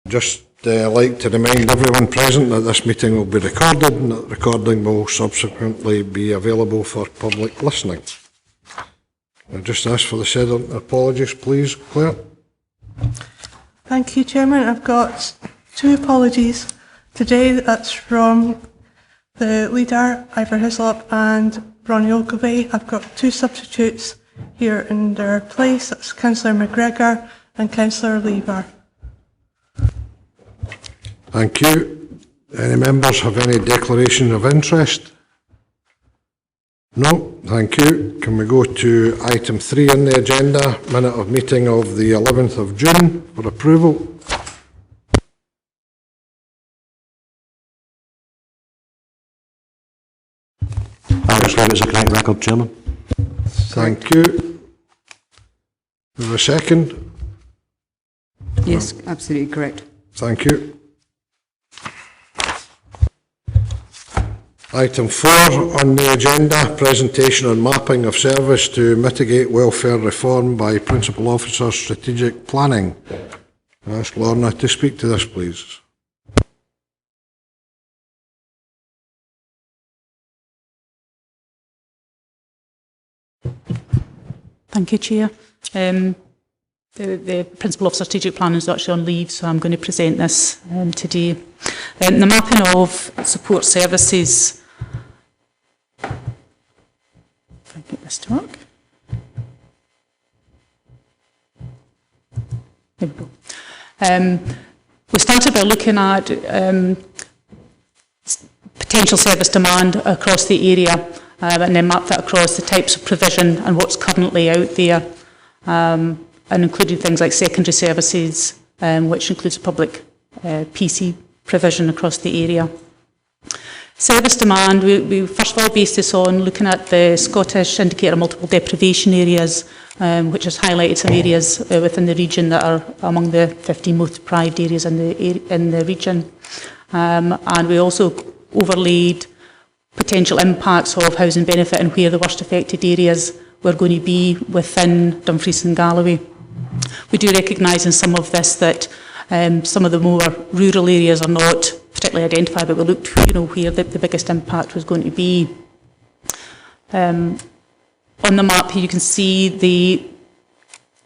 Just like to remind everyone present that this meeting will be recorded and that the recording will subsequently be available for public listening. I just ask for the Sederunt apologies, please, Claire. Thank you, Chairman. I've got two apologies today. That's from the leader, Ivor Hislop, and Ronnie Ogilvie. I've got two substitutes here in their place. That's Councillor McGregor and Councillor Lever. Thank you. Any members have any declaration of interest? No, thank you. Can we go to item 3 on the agenda, minute of meeting of the 11th of June for approval? I declare it's a correct record, Chairman. Thank you. We have a second? Yes, absolutely correct. Thank you. Item 4 on the agenda, presentation on mapping of service to mitigate welfare reform by Principal Officer Strategic Planning. I ask Lorna to speak to this, please. Thank you, Chair. The Principal Officer Strategic Planning is actually on leave, so I'm going to present this today. The mapping of support services. If I get this to work. There we go. We started by looking at potential service demand across the area and then mapped that across the types of provision and what's currently out there. And included things like secondary services, which includes public PC provision across the area. Service demand, we first of all based this on looking at the Scottish Indicator of Multiple Deprivation areas, which has highlighted some areas within the region that are among the 15 most deprived areas in the region. And we also overlaid potential impacts of housing benefit and where the worst affected areas were going to be within Dumfries and Galloway. We do recognise in some of this that some of the more rural areas are not particularly identified, but we looked, where the biggest impact was going to be. On the map here, you can see the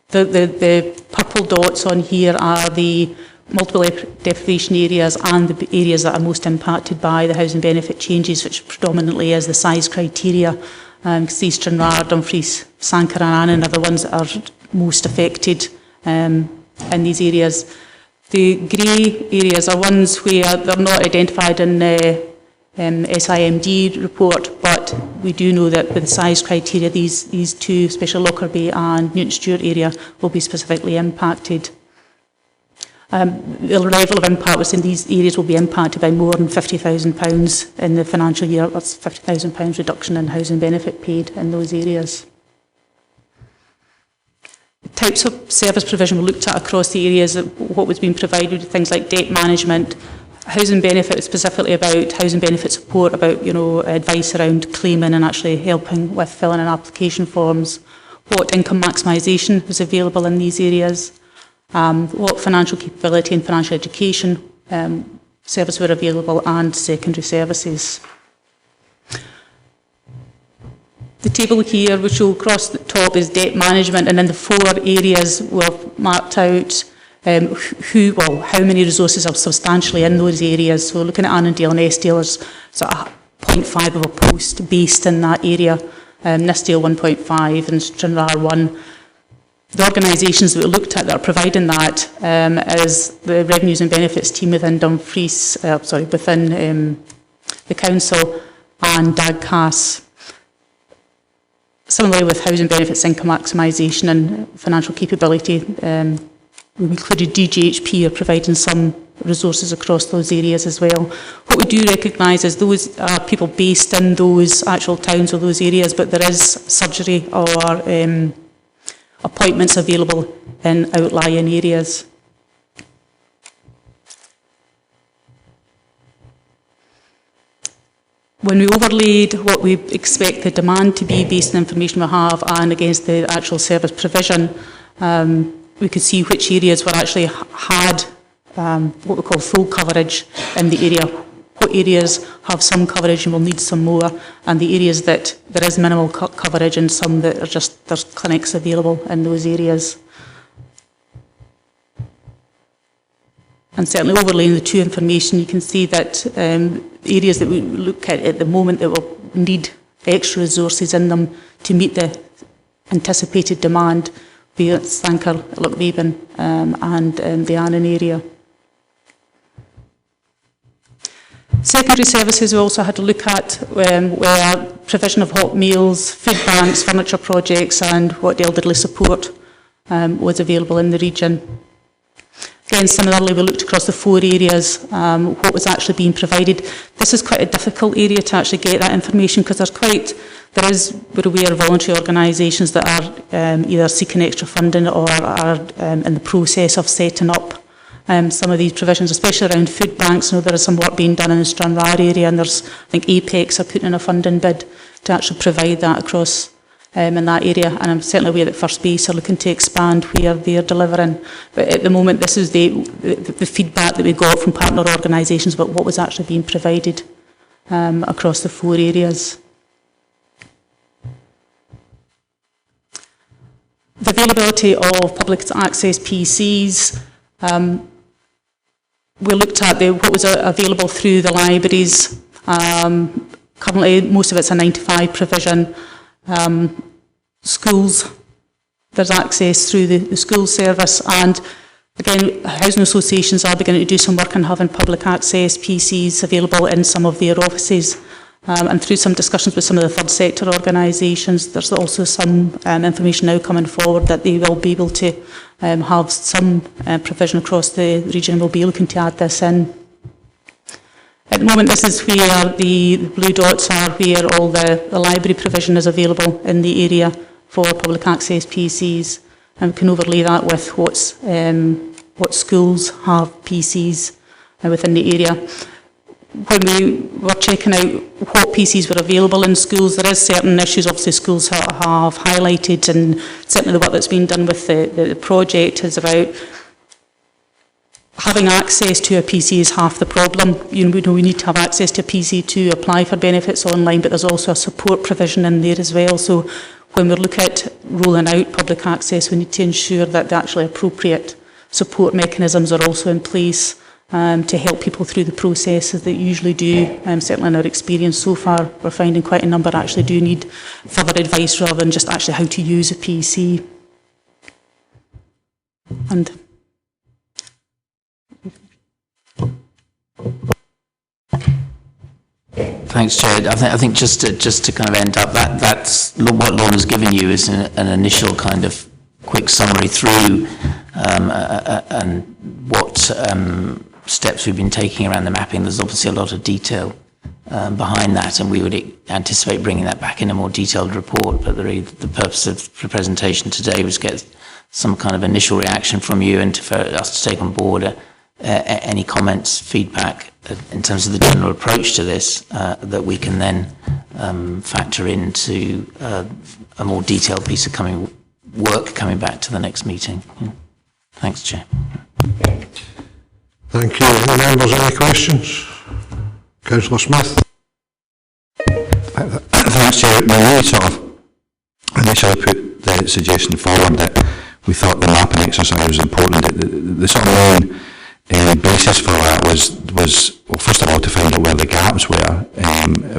purple dots on here are the multiple deprivation areas and the areas that are most impacted by the housing benefit changes, which predominantly is the size criteria. You can see Stranraer, Dumfries, Sanquhar and Annan are the ones that are most affected in these areas. The grey areas are ones where they're not identified in the SIMD report, but we do know that with the size criteria, these two, especially Lockerbie and Newton Stewart area, will be specifically impacted. The level of impact within these areas will be impacted by more than £50,000 in the financial year. That's £50,000 reduction in housing benefit paid in those areas. The types of service provision we looked at across the areas, what was being provided, things like debt management, housing benefit, specifically about housing benefit support, about advice around claiming and actually helping with filling in application forms, what income maximisation was available in these areas, what financial capability and financial education services were available, and secondary services. The table here, which will across the top, is debt management, and in the 4 areas we've mapped out how many resources are substantially in those areas. So looking at Annandale and Eskdale, there's sort of 0.5 of a post based in that area, Nithsdale 1.5 and Stranraer 1. The organisations that we looked at that are providing that is the Revenues and Benefits team within within the council, and DAGCAS. Similarly with housing benefits, income maximisation and financial capability, we included DGHP are providing some resources across those areas as well. What we do recognise is those are people based in those actual towns or those areas, but there is surgery or appointments available in outlying areas. When we overlaid what we expect the demand to be based on the information we have and against the actual service provision, we could see which areas were actually had what we call full coverage in the area. What areas have some coverage and will need some more, and the areas that there is minimal coverage and some that are just, there's clinics available in those areas. And certainly overlaying the two information, you can see that areas that we look at the moment that will need extra resources in them to meet the anticipated demand, be it Stanker, Lochmaben and the Annan area. Secondary services we also had to look at were provision of hot meals, food banks, furniture projects and what elderly support was available in the region. Again, similarly, we looked across the 4 areas, what was actually being provided. This is quite a difficult area to actually get that information because we're aware of voluntary organisations that are either seeking extra funding or are in the process of setting up some of these provisions, especially around food banks. I know there is some work being done in the Stranraer area, and there's, I think Apex are putting in a funding bid to actually provide that across in that area, and I'm certainly aware that First Base are looking to expand where they're delivering. But at the moment, this is the feedback that we got from partner organisations about what was actually being provided across the 4 areas. The availability of public access PCs. We looked at what was available through the libraries. Currently, most of it's a 9 to 5 provision. Schools, there's access through the school service, and again, housing associations are beginning to do some work on having public access PCs available in some of their offices. And through some discussions with some of the third sector organisations, there's also some information now coming forward that they will be able to have some provision across the region. We'll be looking to add this in. At the moment, this is where the blue dots are, where all the library provision is available in the area for public access PCs, and we can overlay that with what schools have PCs within the area. When we were checking out what PCs were available in schools, there is certain issues obviously schools have highlighted, and certainly the work that's been done with the project is about having access to a PC is half the problem. We know we need to have access to a PC to apply for benefits online, but there's also a support provision in there as well. So when we look at rolling out public access, we need to ensure that the actually appropriate support mechanisms are also in place to help people through the processes that usually do. Certainly in our experience so far, we're finding quite a number actually do need further advice rather than just actually how to use a PC. And thanks, Chair. I think just to kind of end up, that's what Lorna's given you is an initial kind of quick summary through and what steps we've been taking around the mapping. There's obviously a lot of detail behind that, and we would anticipate bringing that back in a more detailed report. But the purpose of the presentation today was to get some kind of initial reaction from you and for us to take on board any comments, feedback in terms of the general approach to this that we can then factor into a more detailed piece of work coming back to the next meeting. Yeah. Thanks, Chair. Thank you. Any members, any questions? Councillor Smith. Thanks, Chair. We sort of initially put the suggestion forward that we thought the mapping exercise was important. The sort of main basis for that was well, first of all, to find out where the gaps were.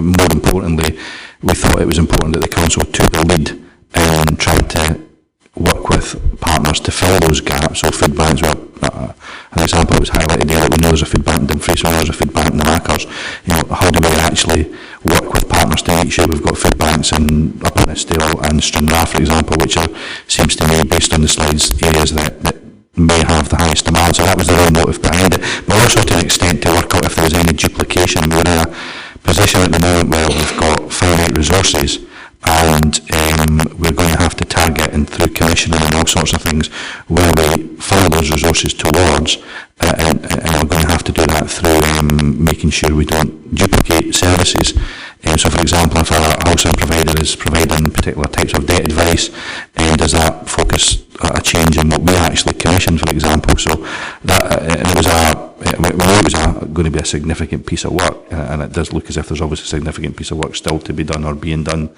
More importantly, we thought it was important that the council took the lead and tried to work with partners to fill those gaps. So food banks were an example that was highlighted there. We know there's a food bank in Dumfries, we know there's a food bank in the Mackers. How do we actually work with partners to make sure we've got food banks in Upper Nithsdale and Stranraer, for example, which are, seems to me, based on the slides, areas that may have the highest demand. So that was the real motive behind it, but also to an extent to work out if there was any duplication. We're in a position at the moment where we've got finite resources, and we're going to have to target, and through commissioning and all sorts of things, where we follow those resources towards, and we're going to have to do that through making sure we don't duplicate services. So for example, if a housing provider is providing particular types of debt advice, does that focus a change in what we actually commissioned, for example. So that and it was going to be a significant piece of work, and it does look as if there's obviously a significant piece of work still to be done or being done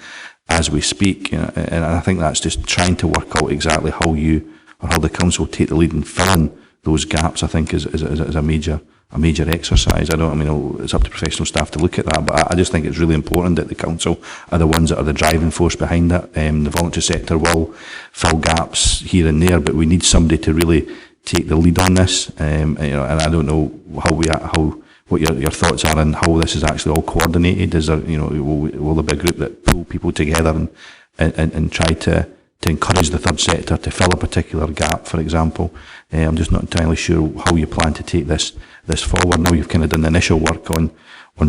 as we speak. And I think that's just trying to work out exactly how the council take the lead in filling those gaps. I think is a major exercise. It's up to professional staff to look at that, but I just think it's really important that the council are the ones that are the driving force behind it. The voluntary sector will fill gaps here and there, but we need somebody to really take the lead on this. And I don't know what your thoughts are on how this is actually all coordinated. Is there, will there be a group that pull people together and try to encourage the third sector to fill a particular gap, for example? I'm just not entirely sure how you plan to take this forward. Now you've kind of done the initial work on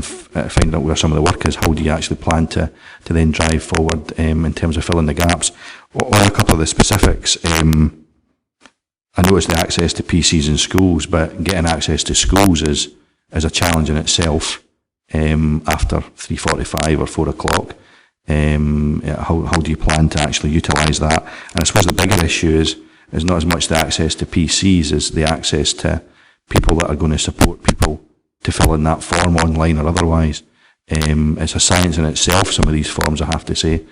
finding out where some of the work is. How do you actually plan to then drive forward in terms of filling the gaps? On a couple of the specifics, I noticed the access to PCs in schools, but getting access to schools is a challenge in itself after 3:45 or 4 o'clock. How do you plan to actually utilise that? And I suppose the bigger issue is not as much the access to PCs as the access to people that are going to support people to fill in that form online or otherwise. It's a science in itself, some of these forms, I have to say,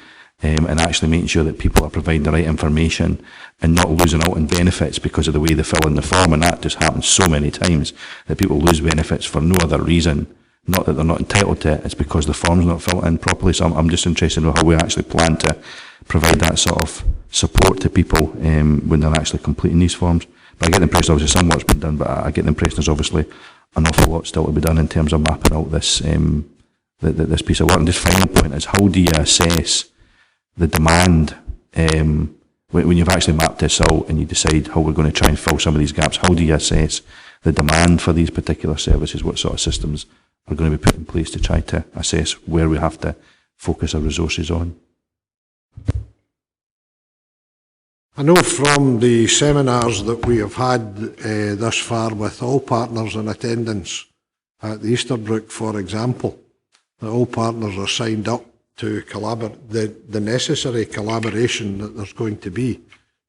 and actually making sure that people are providing the right information and not losing out on benefits because of the way they fill in the form. And that just happens so many times that people lose benefits for no other reason. Not that they're not entitled to it, it's because the form's not filled in properly. So I'm just interested in how we actually plan to provide that sort of support to people when they're actually completing these forms. But I get the impression obviously some work's been done, but I get the impression there's obviously an awful lot still to be done in terms of mapping out this this piece of work. And just final point is, how do you assess the demand when you've actually mapped this out and you decide how we're going to try and fill some of these gaps? How do you assess the demand for these particular services? What sort of systems are going to be put in place to try to assess where we have to focus our resources on? I know from the seminars that we have had thus far with all partners in attendance at the Easterbrook, for example, that all partners are signed up to collaborate, the necessary collaboration that there's going to be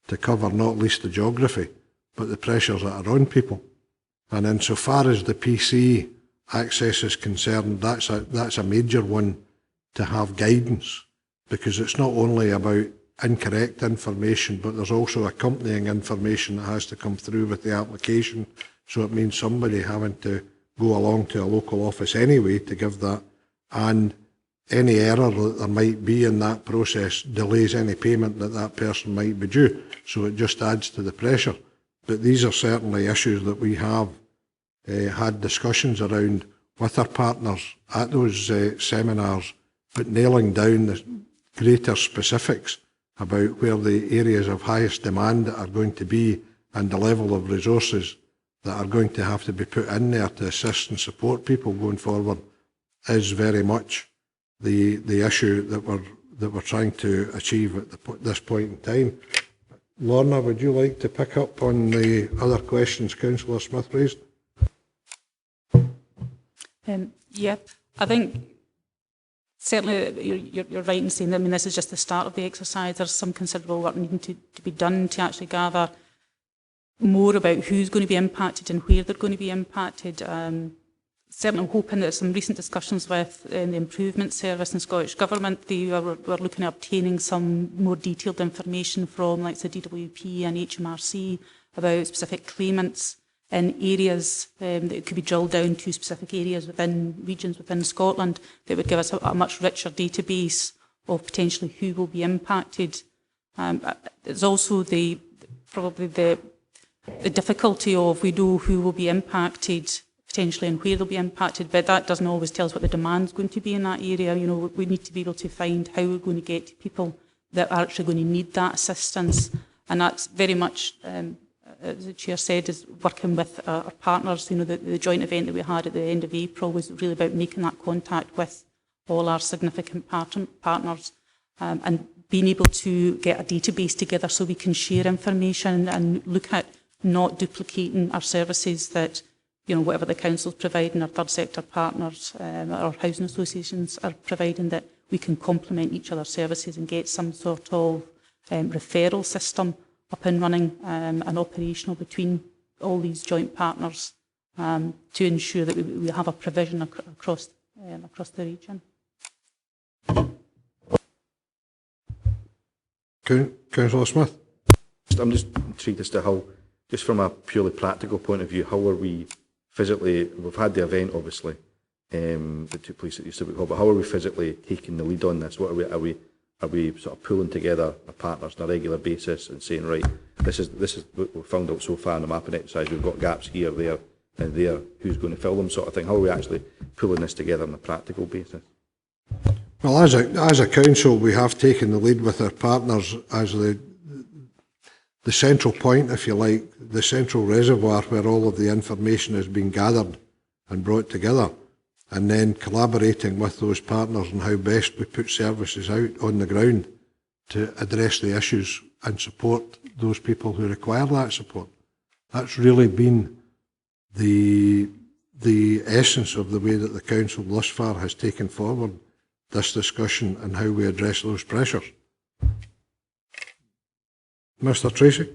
to cover not least the geography, but the pressures that are on people. And insofar as the PC access is concerned, that's a major one to have guidance, because it's not only about incorrect information, but there's also accompanying information that has to come through with the application. So it means somebody having to go along to a local office anyway to give that, and any error that there might be in that process delays any payment that person might be due. So it just adds to the pressure. But these are certainly issues that we have had discussions around with our partners at those seminars, but nailing down the greater specifics about where the areas of highest demand are going to be and the level of resources that are going to have to be put in there to assist and support people going forward is very much the issue that we're trying to achieve at this point in time. Lorna, would you like to pick up on the other questions Councillor Smith raised? Yeah, I think certainly you're right in saying that. I mean, this is just the start of the exercise. There's some considerable work needing to be done to actually gather more about who's going to be impacted and where they're going to be impacted. Certainly I'm hoping that some recent discussions with the Improvement Service and Scottish Government, they were looking at obtaining some more detailed information from like the DWP and HMRC about specific claimants in areas that could be drilled down to specific areas within regions within Scotland that would give us a much richer database of potentially who will be impacted. There's also probably the difficulty of we know who will be impacted potentially and where they'll be impacted, but that doesn't always tell us what the demand's going to be in that area. You know, we need to be able to find how we're going to get to people that are actually going to need that assistance, and that's very much, as the Chair said, is working with our partners. You know, the joint event that we had at the end of April was really about making that contact with all our significant partners and being able to get a database together so we can share information and look at not duplicating our services that, you know, whatever the council's providing, our third sector partners, our housing associations are providing, that we can complement each other's services and get some sort of referral system up and running and operational between all these joint partners to ensure that we have a provision across the region. Councillor Smith. I'm just intrigued as to how, just from a purely practical point of view, how are we physically, we've had the event obviously that took place at the Civic Hall, but how are we physically taking the lead on this? What are we sort of pulling together our partners on a regular basis and saying, right, this is what we've found out so far in the mapping exercise, we've got gaps here, there and there, who's going to fill them, sort of thing? How are we actually pulling this together on a practical basis? Well, as a council, we have taken the lead with our partners as the central point, if you like, the central reservoir where all of the information has been gathered and brought together, and then collaborating with those partners on how best we put services out on the ground to address the issues and support those people who require that support. That's really been the essence of the way that the council thus far has taken forward this discussion and how we address those pressures. Mr. Tracy?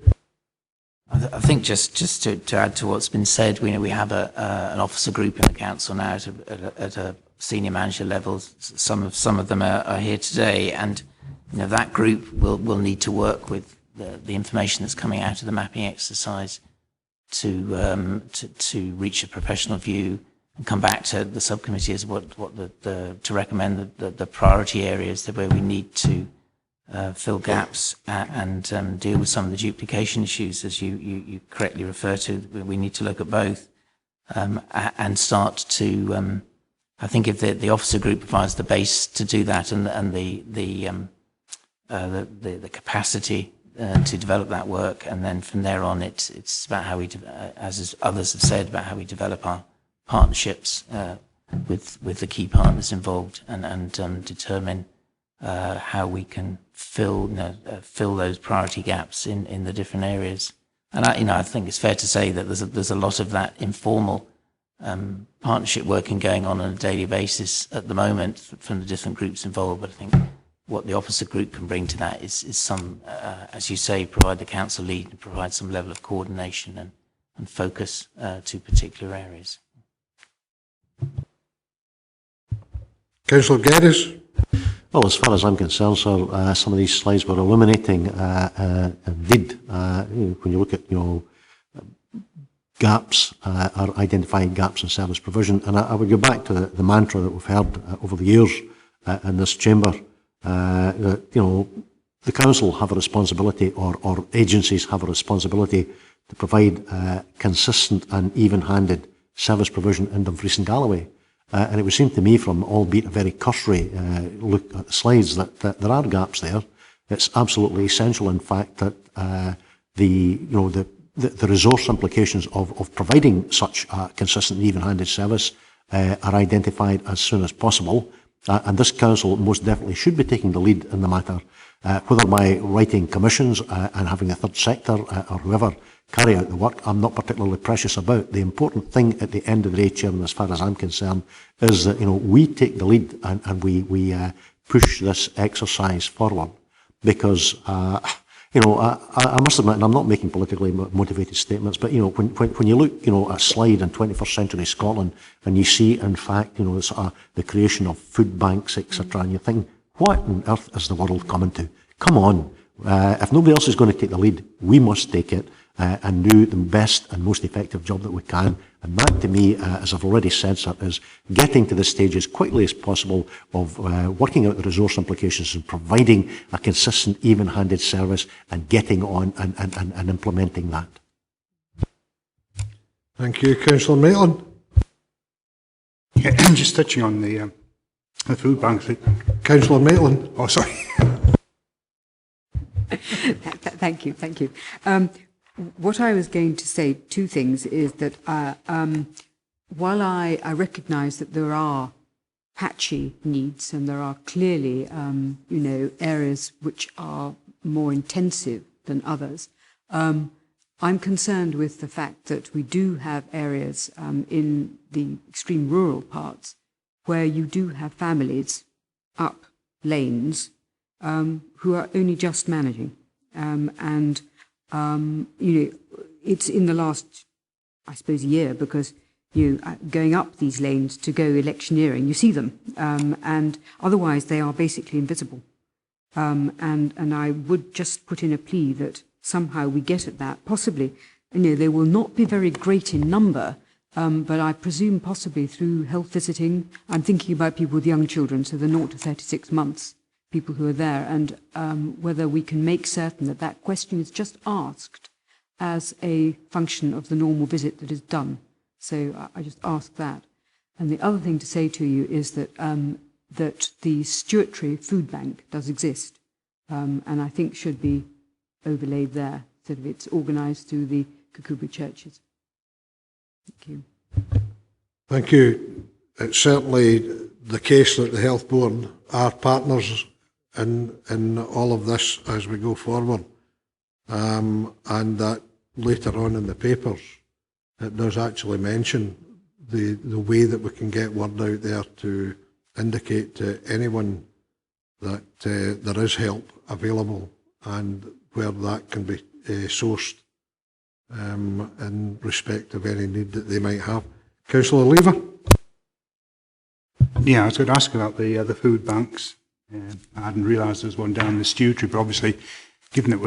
I think just to add to what's been said, we have an officer group in the council now at a senior manager level. Some of them are here today, and that group will need to work with the information that's coming out of the mapping exercise to reach a professional view and come back to the subcommittee as to recommend the priority areas where we need to fill gaps and deal with some of the duplication issues, as you correctly refer to. We need to look at both and start to. I think if the officer group provides the base to do that and the capacity to develop that work, and then from there on, it's about how we, as others have said, about how we develop our partnerships with the key partners involved and determine how we can fill those priority gaps in the different areas. And I think it's fair to say that there's a lot of that informal partnership working going on a daily basis at the moment from the different groups involved. But I think what the officer group can bring to that is some, as you say, provide the council lead and provide some level of coordination and focus to particular areas. Councillor Geddes? Well, as far as I'm concerned, sir, some of these slides were illuminating indeed. When you look at, gaps, or identifying gaps in service provision, and I would go back to the mantra that we've heard over the years in this chamber, that, the council have a responsibility, or agencies have a responsibility to provide consistent and even-handed service provision in Dumfries and Galloway. And it would seem to me, from albeit a very cursory look at the slides, that there are gaps there. It's absolutely essential, in fact, that the resource implications of providing such consistent and even-handed service are identified as soon as possible. And this council most definitely should be taking the lead in the matter, whether by writing commissions and having the third sector or whoever carry out the work, I'm not particularly precious about. The important thing at the end of the day, Chairman, as far as I'm concerned, is that we take the lead and we push this exercise forward, because I must admit, and I'm not making politically motivated statements, but when you look at a slide in 21st century Scotland and you see, in fact, the creation of food banks, etc., and you think, what on earth is the world coming to? Come on, if nobody else is going to take the lead, we must take it. And do the best and most effective job that we can. And that, to me, as I've already said, sir, is getting to the stage as quickly as possible of working out the resource implications and providing a consistent, even-handed service and getting on and implementing that. Thank you. Councillor Maitland? Yeah, just touching on the food banks. Councillor Maitland? Oh, sorry. Thank you. What I was going to say, two things, is that while I recognise that there are patchy needs and there are clearly, areas which are more intensive than others, I'm concerned with the fact that we do have areas in the extreme rural parts where you do have families up lanes who are only just managing. And It's in the last, I suppose, year, because going up these lanes to go electioneering, you see them, and otherwise they are basically invisible. And I would just put in a plea that somehow we get at that. Possibly, they will not be very great in number, but I presume possibly through health visiting. I'm thinking about people with young children, so the 0 to 36 months, people who are there, and whether we can make certain that that question is just asked as a function of the normal visit that is done. So I just ask that. And the other thing to say to you is that that the Stewardship Food Bank does exist, and I think should be overlaid there, so that it's organised through the Kikubu churches. Thank you. Thank you. It's certainly the case that the Health Board are partners in all of this as we go forward, and that later on in the papers it does actually mention the way that we can get word out there to indicate to anyone that there is help available and where that can be sourced in respect of any need that they might have. Councillor Lever? Yeah, I was going to ask about the food banks. I hadn't realised there was one down the Stewardship, but obviously, given that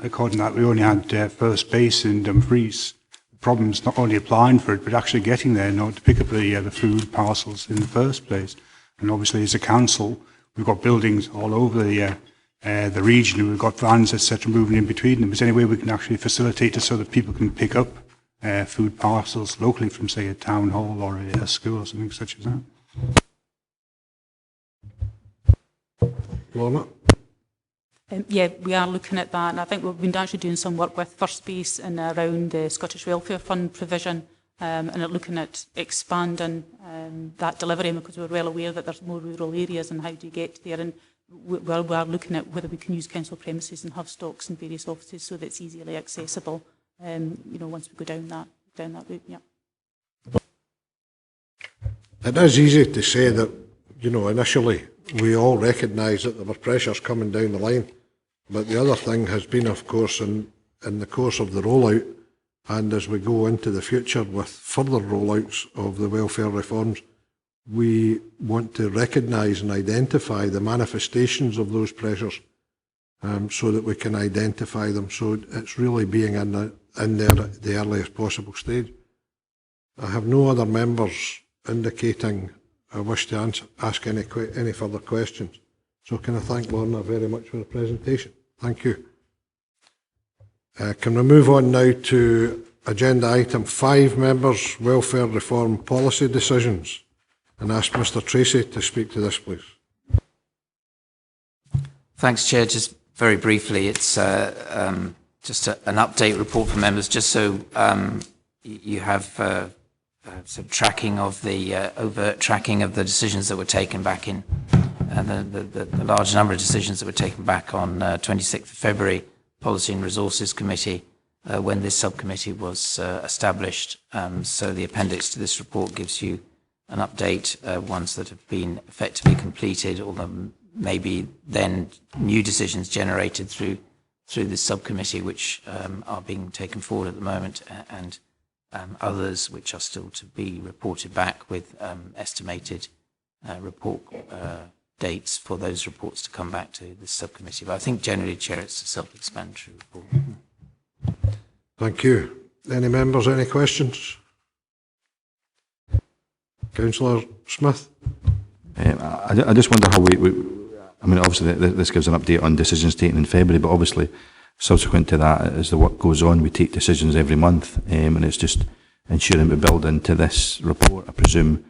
according to that we only had first base in Dumfries, the problem's not only applying for it, but actually getting there in order to pick up the food parcels in the first place. And obviously, as a council, we've got buildings all over the region, and we've got vans, etc., moving in between them. Is there any way we can actually facilitate it so that people can pick up food parcels locally from, say, a town hall or a school or something such as that? Lorna? Yeah, we are looking at that, and I think we've been actually doing some work with First Base and around the Scottish Welfare Fund provision, and looking at expanding that delivery, because we're well aware that there's more rural areas and how do you get there, and we are looking at whether we can use council premises and have stocks in various offices so that it's easily accessible, once we go down that route, yeah. It is easy to say that, initially we all recognise that there were pressures coming down the line, but the other thing has been, of course, in the course of the rollout, and as we go into the future with further rollouts of the welfare reforms, we want to recognise and identify the manifestations of those pressures, so that we can identify them. So it's really being in there at the earliest possible stage. I have no other members indicating I wish to ask any further questions. So can I thank Lorna very much for the presentation. Thank you. Can we move on now to agenda item 5, members' welfare reform policy decisions, and ask Mr Tracy to speak to this, please. Thanks, Chair. Just very briefly, it's just an update report for members, just so you have some tracking of the overt tracking of the decisions that were taken back in the large number of decisions that were taken back on 26th of February, Policy and Resources Committee, when this subcommittee was established. So the appendix to this report gives you an update, ones that have been effectively completed, although maybe then new decisions generated through this subcommittee, which are being taken forward at the moment, and others which are still to be reported back with estimated report dates for those reports to come back to the subcommittee. But I think generally, Chair, it's a self-explanatory report. Thank you. Any members, any questions? Councillor Smith? I just wonder how I mean, obviously this gives an update on decisions taken in February, but obviously subsequent to that, as the work goes on, we take decisions every month, and it's just ensuring we build into this report, I presume,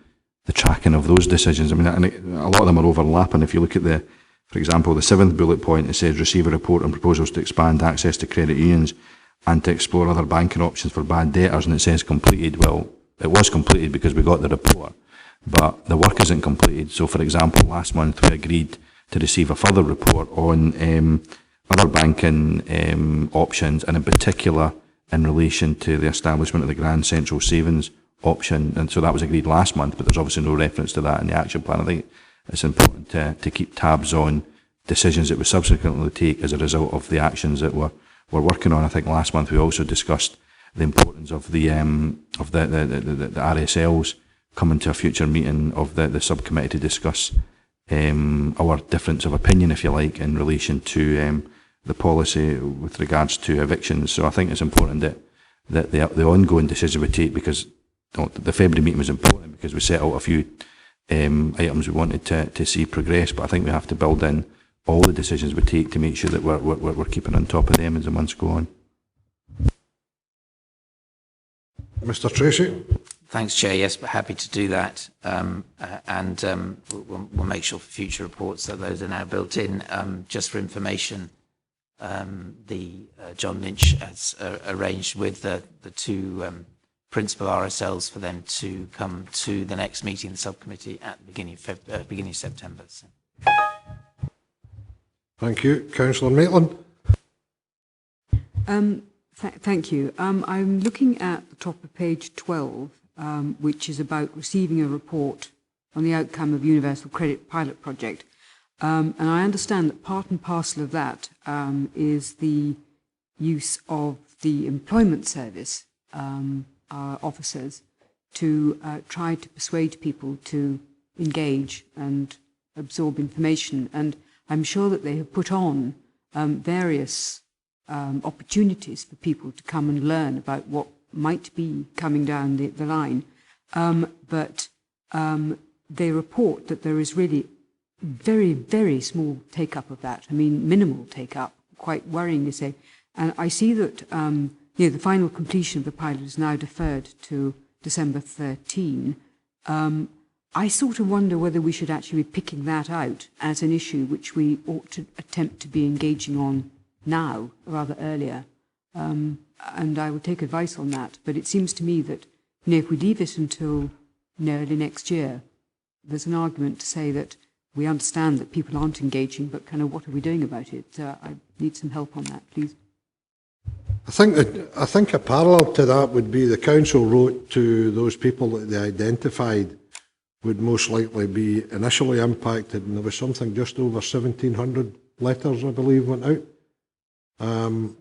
the tracking of those decisions. I mean, a lot of them are overlapping. If you look at for example, the 7th bullet point, it says receive a report on proposals to expand access to credit unions and to explore other banking options for bad debtors, and it says completed. Well, it was completed because we got the report, but the work isn't completed. So, for example, last month we agreed to receive a further report on other banking options, and in particular in relation to the establishment of the Grand Central Savings option. And so that was agreed last month, but there's obviously no reference to that in the action plan. I think it's important to keep tabs on decisions that we subsequently take as a result of the actions that were we're working on. I think last month we also discussed the importance of the RSLs coming to a future meeting of the subcommittee to discuss our difference of opinion, if you like, in relation to the policy with regards to evictions. So I think it's important that the ongoing decision we take, because the February meeting was important because we set out a few items we wanted to see progress, but I think we have to build in all the decisions we take to make sure that we're keeping on top of them as the months go on. Mr. Tracy. Thanks, Chair. Yes, but happy to do that. We'll make sure for future reports that those are now built in. Just for information, John Lynch has arranged with the two principal RSLs for them to come to the next meeting of the subcommittee at the beginning of September. So. Thank you. Councillor Maitland. Thank you. I'm looking at the top of page 12, which is about receiving a report on the outcome of Universal Credit Pilot Project. And I understand that part and parcel of that is the use of the employment service officers to try to persuade people to engage and absorb information. And I'm sure that they have put on various opportunities for people to come and learn about what might be coming down the line. But they report that there is really very, very small take-up of that. I mean, minimal take-up, quite worrying, they say. And I see that the final completion of the pilot is now deferred to December 13. I sort of wonder whether we should actually be picking that out as an issue which we ought to attempt to be engaging on now, rather earlier. And I will take advice on that. But it seems to me that if we leave it until early next year, there's an argument to say that we understand that people aren't engaging, but kind of what are we doing about it? I need some help on that, please. I think a parallel to that would be the council wrote to those people that they identified would most likely be initially impacted, and there was something just over 1,700 letters, I believe, went out. And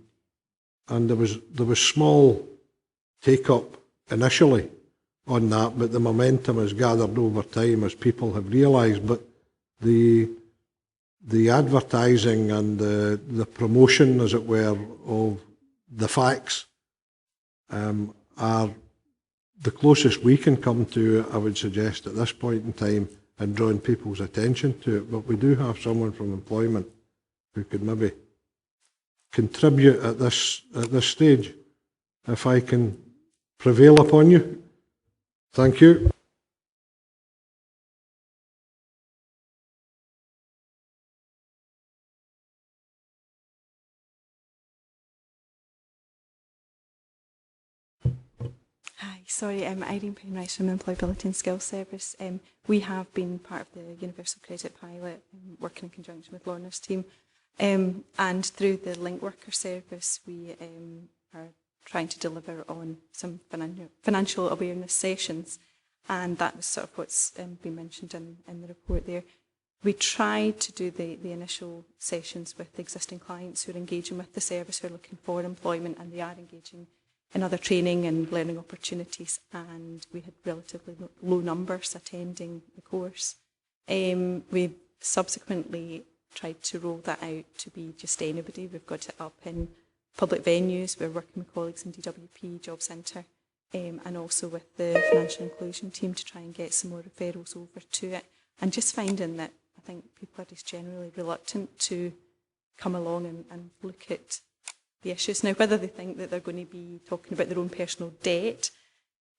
there was small take-up initially on that, but the momentum has gathered over time as people have realised. But the advertising and the promotion, as it were, of the facts are the closest we can come to, I would suggest, at this point in time, and drawing people's attention to it. But we do have someone from employment who could maybe contribute at this stage, if I can prevail upon you. Thank you. Hi, sorry, Irene Penrice from the Employability and Skills Service. We have been part of the Universal Credit Pilot, working in conjunction with Lorna's team. And through the Link Worker Service, we are trying to deliver on some financial awareness sessions, and that was sort of what's been mentioned in the report there. We tried to do the initial sessions with the existing clients who are engaging with the service, who are looking for employment, and they are engaging in other training and learning opportunities, and we had relatively low numbers attending the course. We subsequently tried to roll that out to be just anybody. We've got it up in public venues. We're working with colleagues in DWP, Job Centre, and also with the financial inclusion team to try and get some more referrals over to it. And just finding that I think people are just generally reluctant to come along and look at the issues. Now, whether they think that they're going to be talking about their own personal debt,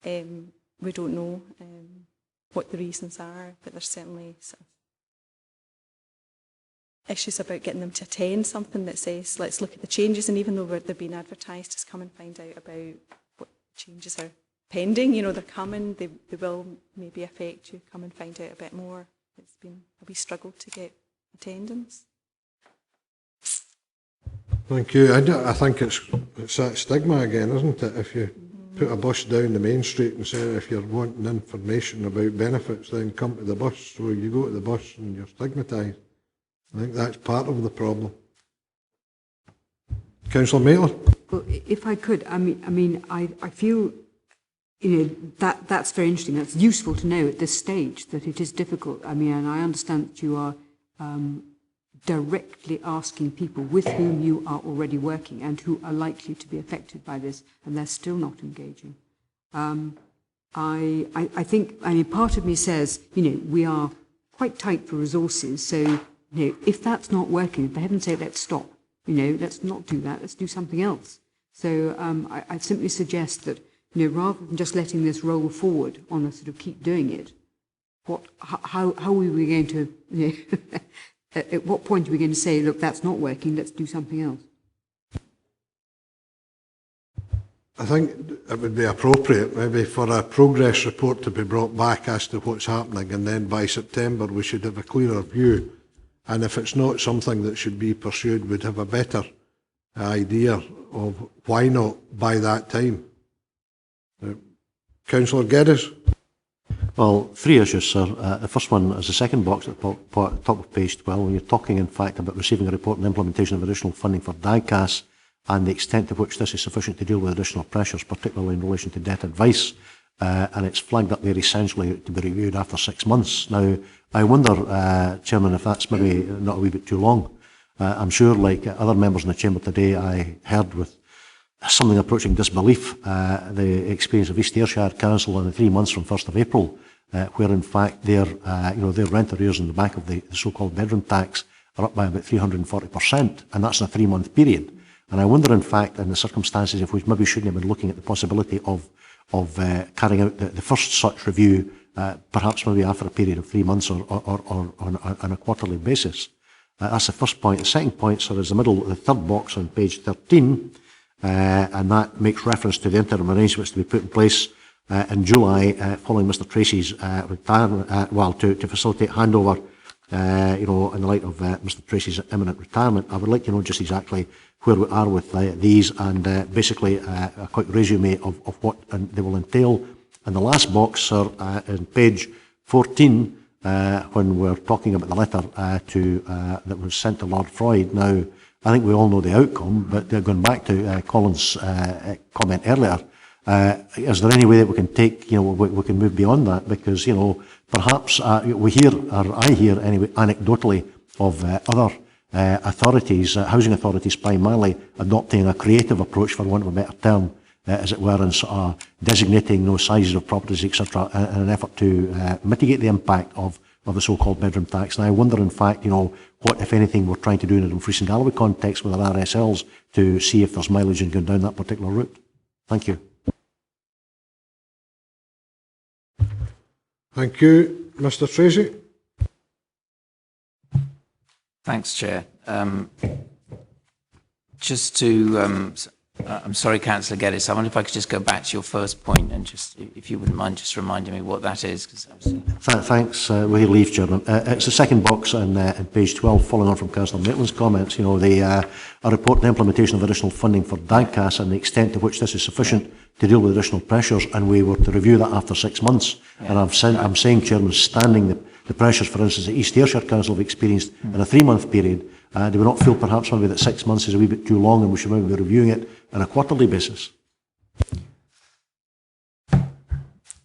we don't know what the reasons are, but there's certainly sort of issues about getting them to attend something that says, let's look at the changes, and even though they're being advertised, just come and find out about what changes are pending. You know, they're coming, they will maybe affect you, come and find out a bit more. It's been a wee struggle to get attendance. Thank you. I think it's that stigma again, isn't it? If you put a bus down the main street and say, if you're wanting information about benefits, then come to the bus. So you go to the bus and you're stigmatised. I think that's part of the problem. Councillor Maitland? Well, if I could, I feel, that's very interesting. That's useful to know at this stage, that it is difficult. And I understand that you are directly asking people with whom you are already working and who are likely to be affected by this, and they're still not engaging. I think, part of me says, we are quite tight for resources, so, if that's not working, for heaven's sake, let's stop. Let's not do that, let's do something else. So I simply suggest that, rather than just letting this roll forward on a sort of keep doing it, how are we going to, at what point are we going to say, look, that's not working, let's do something else? I think it would be appropriate maybe for a progress report to be brought back as to what's happening, and then by September we should have a clearer view. And if it's not something that should be pursued, we'd have a better idea of why not by that time. Councillor Geddes? Well, 3 issues, sir. The first one is the second box at the top of page 12, when you're talking, in fact, about receiving a report on the implementation of additional funding for DAGCAS and the extent to which this is sufficient to deal with additional pressures, particularly in relation to debt advice. And it's flagged up there essentially to be reviewed after 6 months. Now, I wonder, Chairman, if that's maybe not a wee bit too long. I'm sure, like other members in the Chamber today, I heard with something approaching disbelief the experience of East Ayrshire Council in the 3 months from 1st of April, where in fact their rent arrears in the back of the so-called bedroom tax are up by about 340%, and that's in a 3-month period. And I wonder, in fact, in the circumstances, if we maybe shouldn't have been looking at the possibility of carrying out the first such review, perhaps maybe after a period of 3 months or on a quarterly basis. That's the first point. The second point, sir, is the third box on page 13, and that makes reference to the interim arrangements to be put in place in July following Mr Tracy's retirement, to facilitate handover, in the light of Mr Tracy's imminent retirement. I would like to know just exactly where we are with these, and basically a quick resume of what they will entail. And the last box, sir, in page 14, when we're talking about the letter that was sent to Lord Freud. Now, I think we all know the outcome, but going back to Colin's comment earlier, is there any way that we can take, we can move beyond that? Because, perhaps we hear, or I hear anyway, anecdotally of other authorities, housing authorities primarily, adopting a creative approach, for want of a better term, as it were, and sort of designating sizes of properties, etc., in an effort to mitigate the impact of the so-called bedroom tax. And I wonder, in fact, what, if anything, we're trying to do in a Dumfries and Galloway context with our RSLs to see if there's mileage in going down that particular route. Thank you. Thank you. Mr Tracy? Thanks, Chair. Just to, I'm sorry, Councillor Geddes, I wonder if I could just go back to your first point and just, if you wouldn't mind just reminding me what that is. Thanks, with your leave, Chairman. It's the second box on page 12, following on from Councillor Maitland's comments. A report on the implementation of additional funding for DAGCAS and the extent to which this is sufficient to deal with additional pressures, and we were to review that after 6 months. Yeah. And I'm saying, Chairman, standing the pressures, for instance, that East Ayrshire Council have experienced in a 3-month period, do we not feel perhaps maybe that 6 months is a wee bit too long and we should maybe be reviewing it on a quarterly basis?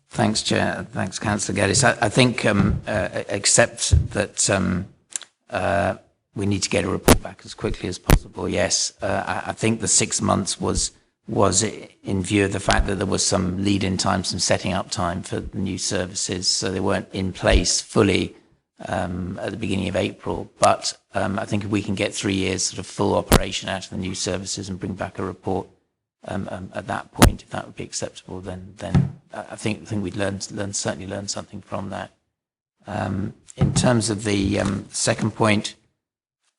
Thanks, Chair. Thanks, Councillor Geddes. I think, except that we need to get a report back as quickly as possible, yes. I think the 6 months was in view of the fact that there was some lead-in time, some setting up time for the new services, so they weren't in place fully at the beginning of April. But I think if we can get 3 years sort of full operation out of the new services and bring back a report at that point, if that would be acceptable, then I think we'd certainly learn something from that. In terms of the second point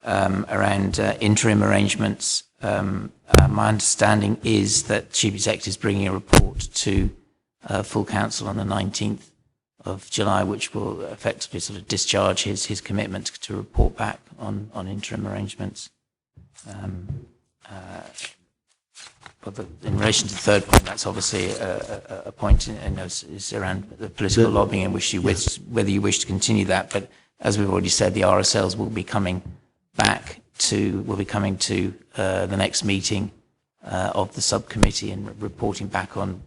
around interim arrangements, my understanding is that Chief Executive is bringing a report to full council on the 19th of July, which will effectively sort of discharge his commitment to report back on interim arrangements. But in relation to the third point, that's obviously a point is around the political lobbying in which whether you wish to continue that. But as we've already said, the RSLs will be coming back will be coming to the next meeting of the subcommittee and reporting back on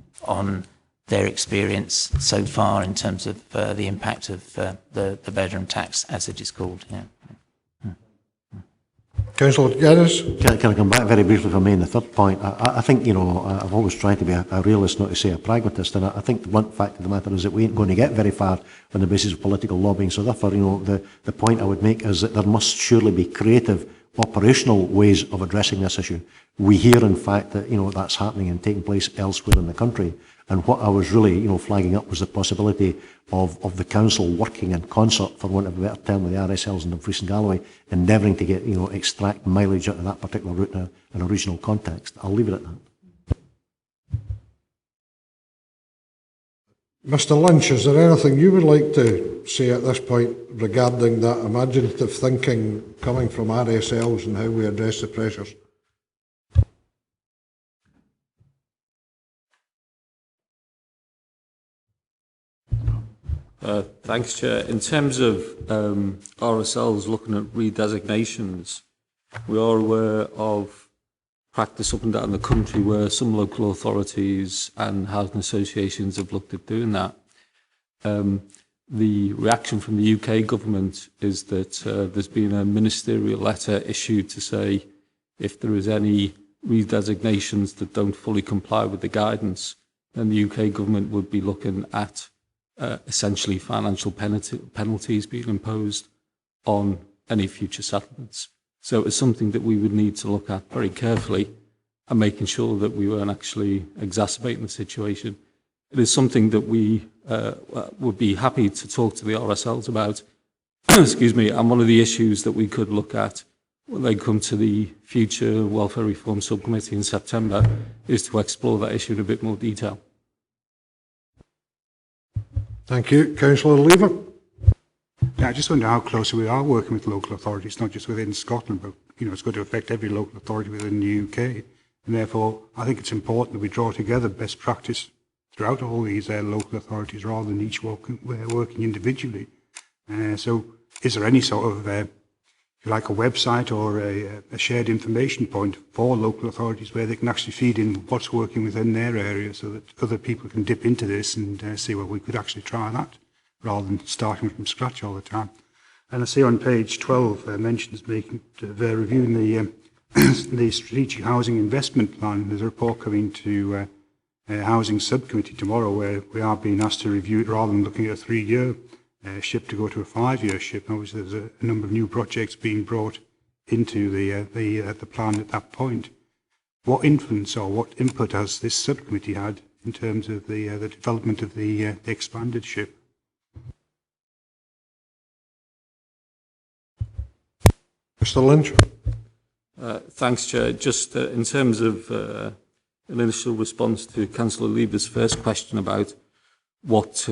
their experience so far in terms of the impact of the bedroom tax, as it is called. Yeah. Councillor Geddes? Can I come back very briefly for me on the third point? I think, you know, I've always tried to be a realist, not to say a pragmatist, and I think the blunt fact of the matter is that we ain't going to get very far on the basis of political lobbying. So therefore, you know, the point I would make is that there must surely be creative, operational ways of addressing this issue. We hear, in fact, that, you know, that's happening and taking place elsewhere in the country. And what I was really, you know, flagging up was the possibility of the council working in concert, for want of a better term, with the RSLs in Dumfries and Galloway, endeavouring to get, you know, extract mileage out of that particular route in a regional context. I'll leave it at that. Mr Lynch, is there anything you would like to say at this point regarding that imaginative thinking coming from RSLs and how we address the pressures? Thanks, Chair. In terms of RSLs looking at redesignations, we are aware of practice up and down the country where some local authorities and housing associations have looked at doing that. The reaction from the UK government is that there's been a ministerial letter issued to say if there is any redesignations that don't fully comply with the guidance, then the UK government would be looking at essentially financial penalties being imposed on any future settlements. So it's something that we would need to look at very carefully and making sure that we weren't actually exacerbating the situation. It is something that we would be happy to talk to the RSLs about, excuse me, and one of the issues that we could look at when they come to the future Welfare Reform Subcommittee in September is to explore that issue in a bit more detail. Thank you. Councillor Lever? Yeah, I just wonder how close we are working with local authorities, not just within Scotland, but, you know, it's going to affect every local authority within the UK. And therefore, I think it's important that we draw together best practice throughout all these local authorities rather than each working individually. So is there any sort of, if you like, a website or a shared information point for local authorities where they can actually feed in what's working within their area so that other people can dip into this and see, well, we could actually try that rather than starting from scratch all the time. And I see on page 12 mentions reviewing the strategic housing investment plan. There's a report coming to housing subcommittee tomorrow where we are being asked to review it rather than looking at a 3-year ship to go to a 5-year ship. And obviously there's a number of new projects being brought into the plan at that point. What influence or what input has this subcommittee had in terms of the development of the expanded ship? Mr Lynch? Thanks, Chair. Just in terms of an initial response to Councillor Lever's first question about what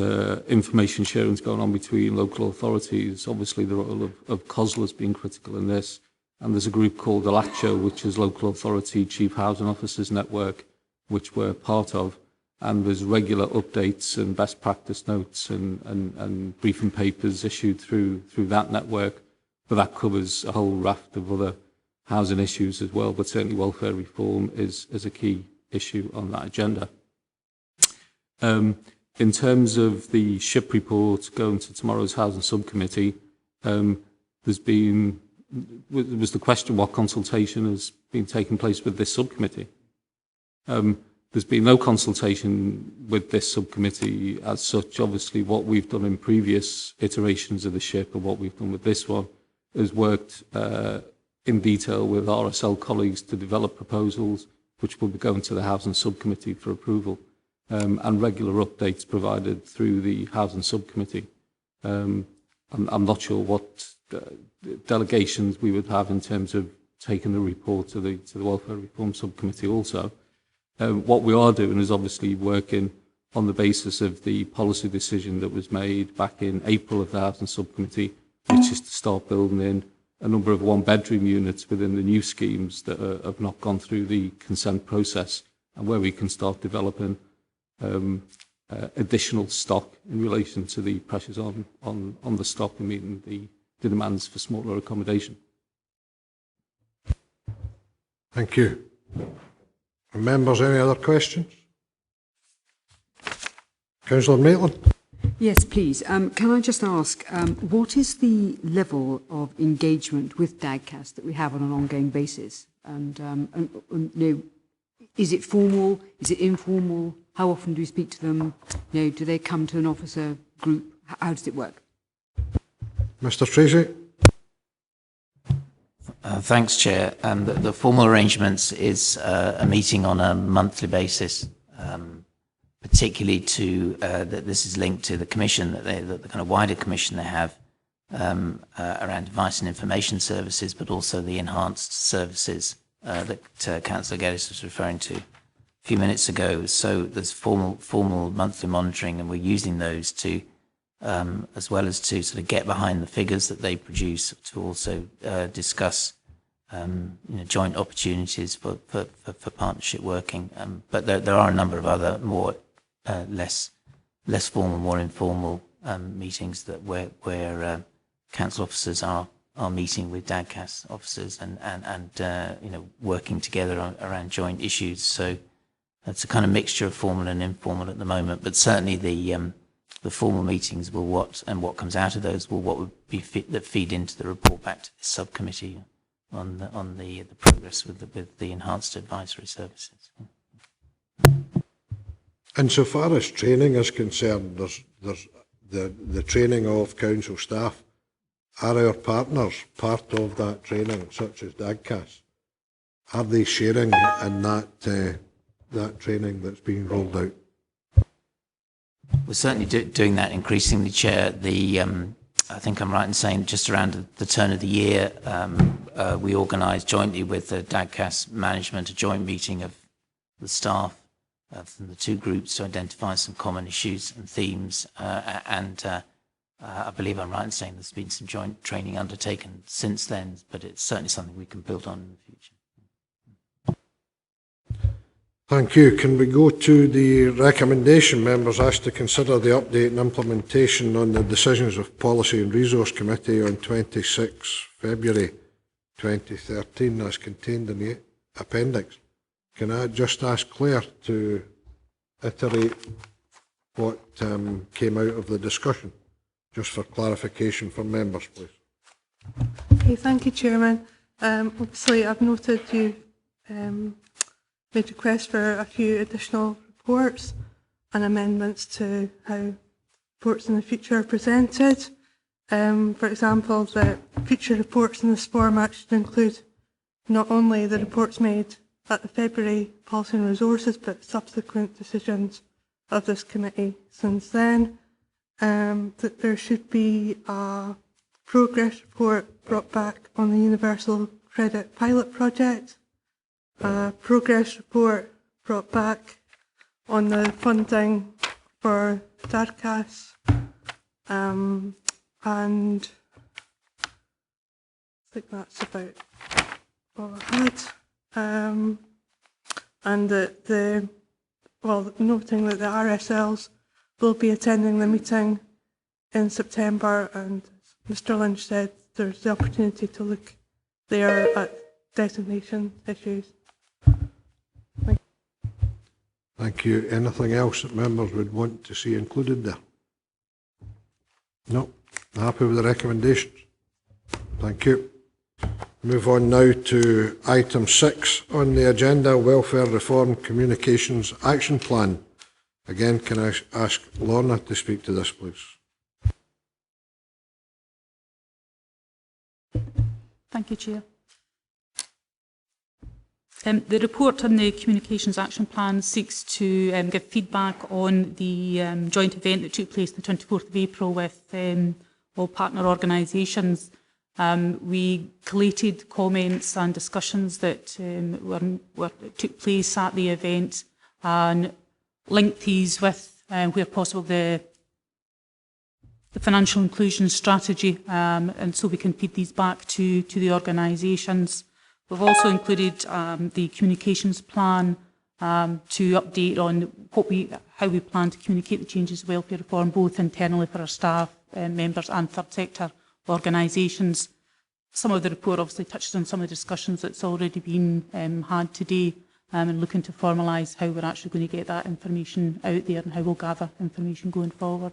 information sharing is going on between local authorities, obviously the role of COSLA has been critical in this, and there's a group called ALACHO, which is Local Authority Chief Housing Officers Network, which we're part of, and there's regular updates and best practice notes and briefing papers issued through that network, but that covers a whole raft of other housing issues as well, but certainly welfare reform is a key issue on that agenda. In terms of the SHIP report going to tomorrow's Housing Subcommittee, was the question what consultation has been taking place with this subcommittee. There's been no consultation with this subcommittee as such. Obviously, what we've done in previous iterations of the SHIP and what we've done with this one is worked in detail with RSL colleagues to develop proposals which will be going to the Housing Subcommittee for approval, and regular updates provided through the Housing Subcommittee. I'm not sure what delegations we would have in terms of taking the report to the Welfare Reform Subcommittee also. What we are doing is obviously working on the basis of the policy decision that was made back in April of the Housing Subcommittee, which is to start building in a number of one-bedroom units within the new schemes that have not gone through the consent process, and where we can start developing additional stock in relation to the pressures on the stock and meeting the demands for smaller accommodation. Thank you. Members, any other questions? Councillor Maitland. Yes, please. Can I just ask, what is the level of engagement with DAGCAS that we have on an ongoing basis? And you know, is it formal? Is it informal? How often do we speak to them? You know, do they come to an officer group? How does it work? Mr. Tracy. Thanks, Chair. The formal arrangements is a meeting on a monthly basis, particularly to that this is linked to the commission that the kind of wider commission they have around device and information services, but also the enhanced services that Councillor Geddes was referring to a few minutes ago. So there's formal monthly monitoring, and we're using those to as well as to sort of get behind the figures that they produce, to also discuss joint opportunities for partnership working. But there are a number of other more less formal, more informal meetings that where council officers are meeting with DAGCAS officers and working together around joint issues. So it's a kind of mixture of formal and informal at the moment. But certainly the formal meetings will what comes out of those will what would be that feed into the report back to the subcommittee on the progress with the enhanced advisory services. Insofar as training is concerned, there's the training of council staff. Are our partners part of that training, such as DAGCAS? Are they sharing in that training that's being rolled out? We're certainly doing that increasingly, Chair. I think I'm right in saying just around the turn of the year, we organised jointly with the DAGCAS management a joint meeting of the staff from the two groups to identify some common issues and themes. I believe I'm right in saying there's been some joint training undertaken since then, but it's certainly something we can build on in the future. Thank you. Can we go to the recommendation? Members asked to consider the update and implementation on the decisions of Policy and Resource Committee on 26 February 2013 as contained in the appendix. Can I just ask Claire to iterate what came out of the discussion, just for clarification for members, please? Okay, thank you, Chairman. Obviously, I've noted you made requests for a few additional reports and amendments to how reports in the future are presented. For example, the future reports in this format should include not only the reports made at the February Policy and Resources, but subsequent decisions of this committee since then. That there should be a progress report brought back on the Universal Credit Pilot Project, a progress report brought back on the funding for DAGCAS, and I think that's about all I had. And noting that the RSLs will be attending the meeting in September, and as Mr Lynch said, there's the opportunity to look there at designation issues. Thank you. Anything else that members would want to see included there? No. Happy with the recommendations? Thank you. Move on now to item 6 on the agenda, Welfare Reform Communications Action Plan. Again, can I ask Lorna to speak to this, please? Thank you, Chair. The report on the Communications Action Plan seeks to give feedback on the joint event that took place on the 24th of April with all partner organisations. We collated comments and discussions that took place at the event and linked these with, where possible, the financial inclusion strategy, and so we can feed these back to the organisations. We've also included the communications plan to update on how we plan to communicate the changes of welfare reform, both internally for our staff, members and third sector organisations. some of the report obviously touches on some of the discussions that's already been had today, and looking to formalise how we're actually going to get that information out there and how we'll gather information going forward.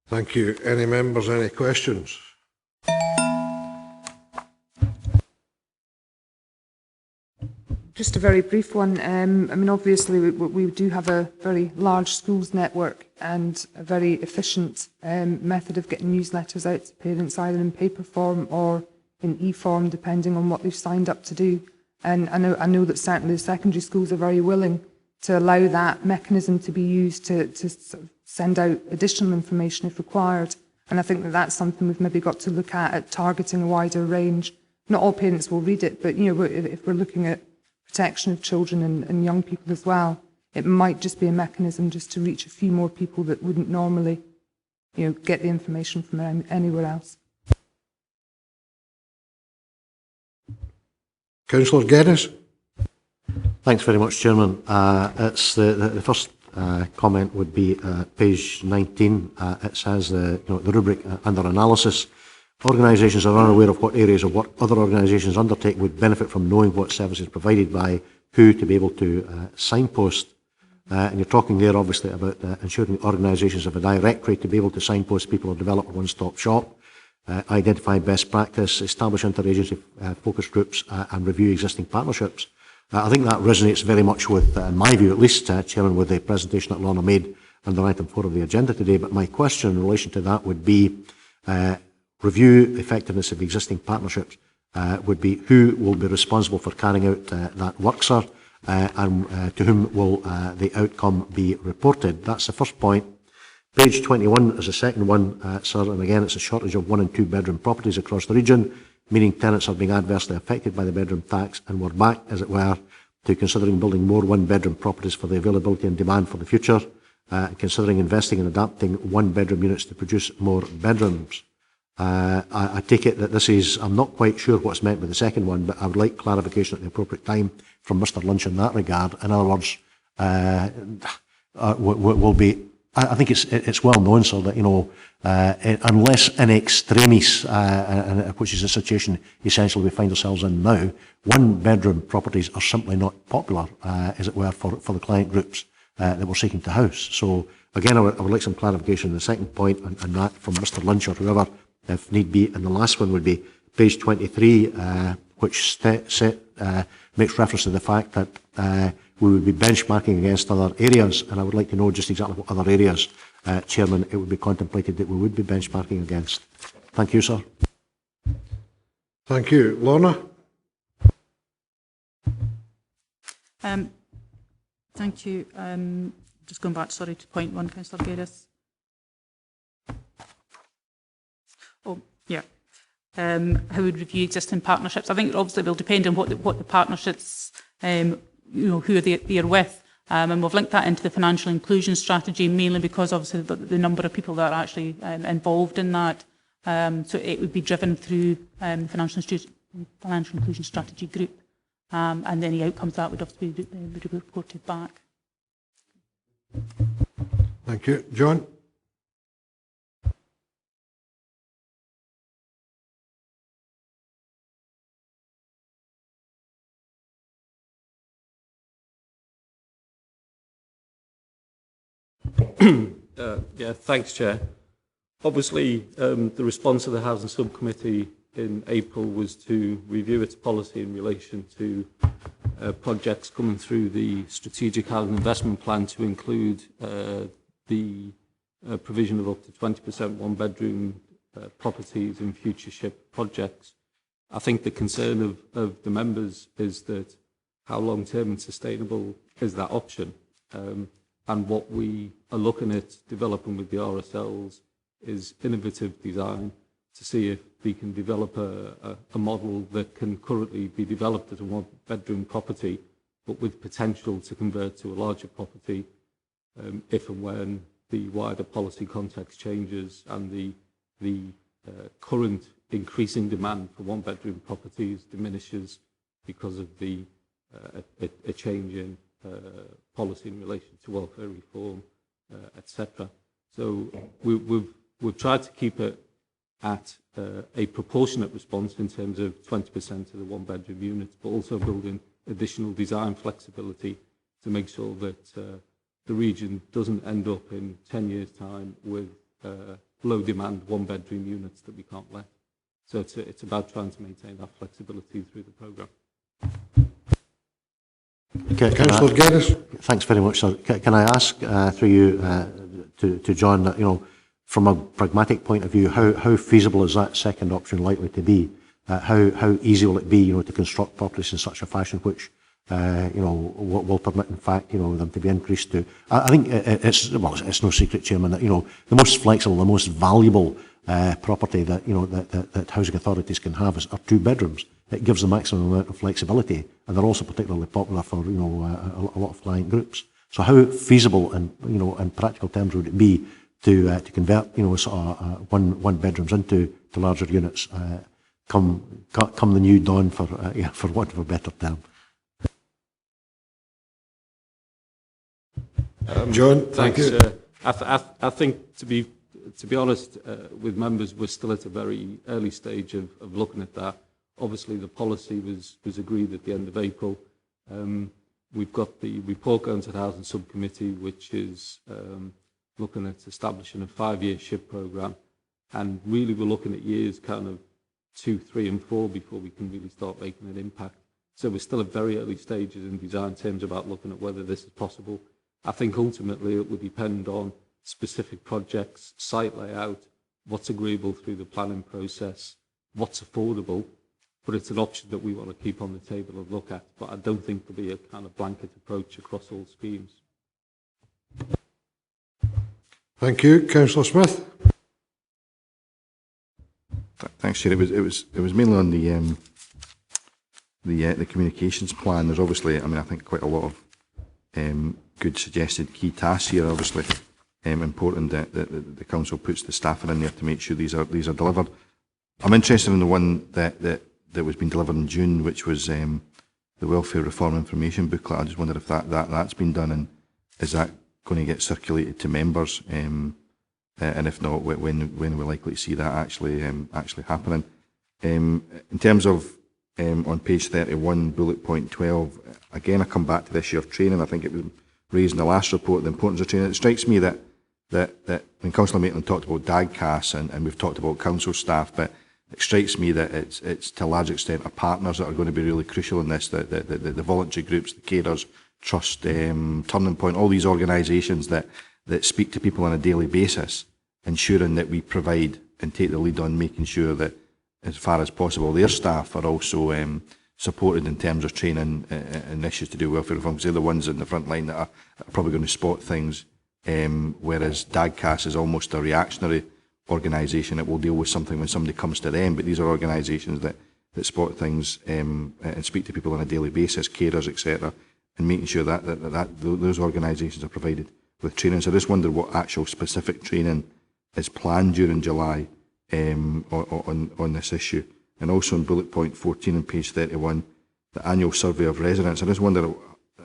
Thank you. Any members, any questions? Just a very brief one. I mean, obviously, we do have a very large schools network and a very efficient method of getting newsletters out to parents, either in paper form or in e-form, depending on what they've signed up to do. And I know that certainly the secondary schools are very willing to allow that mechanism to be used to sort of send out additional information if required. And I think that that's something we've maybe got to look at targeting a wider range. Not all parents will read it, but if we're looking at protection of children and young people as well, it might just be a mechanism just to reach a few more people that wouldn't normally, get the information from anywhere else. Councillor Geddes. Thanks very much, Chairman. It's the first comment would be page 19. It says the rubric under analysis. Organisations are unaware of what areas of work other organisations undertake would benefit from knowing what services provided by who to be able to signpost. And you're talking there obviously about ensuring organisations have a directory to be able to signpost people or develop a one-stop shop, identify best practice, establish interagency focus groups and review existing partnerships. I think that resonates very much with, in my view at least, Chairman, with the presentation that Lorna made under item 4 of the agenda today. But my question in relation to that would be, review effectiveness of existing partnerships would be who will be responsible for carrying out that work, sir, and to whom will the outcome be reported. That's the first point. Page 21 is the second one, sir, and again it's a shortage of 1 and 2 bedroom properties across the region, meaning tenants are being adversely affected by the bedroom tax, and we're back, as it were, to considering building more 1 bedroom properties for the availability and demand for the future, considering investing in adapting 1 bedroom units to produce more bedrooms. I take it that this is, I'm not quite sure what's meant by the second one, but I would like clarification at the appropriate time from Mr Lynch in that regard. In other words, will be, I think it's well known, sir, that, unless in extremis, which is the situation essentially we find ourselves in now, 1 bedroom properties are simply not popular, as it were, for the client groups that we're seeking to house. So again, I would like some clarification on the second point and that from Mr Lynch or whoever, if need be. And the last one would be page 23, which makes reference to the fact that we would be benchmarking against other areas, and I would like to know just exactly what other areas, Chairman, it would be contemplated that we would be benchmarking against. Thank you, sir. Thank you. Lorna? Thank you. Just going back, sorry, to point 1, Councillor Geddes. Oh, yeah. How would review existing partnerships? I think it obviously will depend on what the partnerships, who they're with. And we've linked that into the financial inclusion strategy, mainly because obviously the number of people that are actually involved in that. So it would be driven through the financial inclusion strategy group. And any outcomes that would have to be reported back. Thank you. John? Yeah, thanks, Chair. Obviously, the response of the Housing Subcommittee in April was to review its policy in relation to projects coming through the Strategic Housing Investment Plan to include the provision of up to 20% one-bedroom properties in future SHIP projects. I think the concern of the members is that how long-term and sustainable is that option? And what we are looking at developing with the RSLs is innovative design to see if we can develop a model that can currently be developed as a one-bedroom property, but with potential to convert to a larger property if and when the wider policy context changes and the current increasing demand for one-bedroom properties diminishes because of the a change in policy in relation to welfare reform, etc. So we've tried to keep it at a proportionate response in terms of 20% of the one-bedroom units, but also building additional design flexibility to make sure that the region doesn't end up in 10 years' time with low-demand one-bedroom units that we can't let. So it's about trying to maintain that flexibility through the programme. Councillor Geddes. Thanks very much, sir. Can I ask through you to John, that, from a pragmatic point of view, how feasible is that second option likely to be? How easy will it be, to construct properties in such a fashion which, will permit, in fact, them to be increased to? I think it's no secret, Chairman, that the most flexible, the most valuable property that that housing authorities can have are 2 bedrooms. It gives the maximum amount of flexibility, and they're also particularly popular for a lot of client groups. So how feasible and in practical terms would it be to convert sort of one bedrooms into larger units come the new dawn, for want of a better term? John, thanks. you. I think to be honest with members, we're still at a very early stage of looking at that. Obviously, the policy was agreed at the end of April. We've got the report going to the Housing Subcommittee, which is looking at establishing a 5-year SHIP programme. And really, we're looking at years kind of 2, 3 and 4 before we can really start making an impact. So we're still at very early stages in design terms about looking at whether this is possible. I think ultimately it will depend on specific projects, site layout, what's agreeable through the planning process, what's affordable. But it's an option that we want to keep on the table and look at. But I don't think there'll be a kind of blanket approach across all schemes. Thank you. Councillor Smith. Thanks, Chair. It was mainly on the communications plan. There's obviously, I think quite a lot of good suggested key tasks here. Obviously, important that the council puts the staffing in there to make sure these are delivered. I'm interested in the one that was being delivered in June, which was the Welfare Reform Information Booklet. I just wonder if that's been done, and is that going to get circulated to members? And if not, when we're likely to see that actually happening? In terms of on page 31, bullet point 12, again I come back to the issue of training. I think it was raised in the last report, the importance of training. It strikes me that when Councillor Maitland talked about DAGCAS and we've talked about council staff, but it strikes me that it's to a large extent our partners that are going to be really crucial in this, the voluntary groups, the carers, Trust, Turning Point, all these organisations that speak to people on a daily basis, ensuring that we provide and take the lead on making sure that, as far as possible, their staff are also supported in terms of training and issues to do with welfare reform, because they're the ones in the front line that are probably going to spot things, whereas DAGCAS is almost a reactionary organisation that will deal with something when somebody comes to them, but these are organisations that spot things and speak to people on a daily basis, carers, etc., and making sure that those organisations are provided with training. So I just wonder what actual specific training is planned during July on this issue. And also on bullet point 14 on page 31, the annual survey of residents. I just wonder,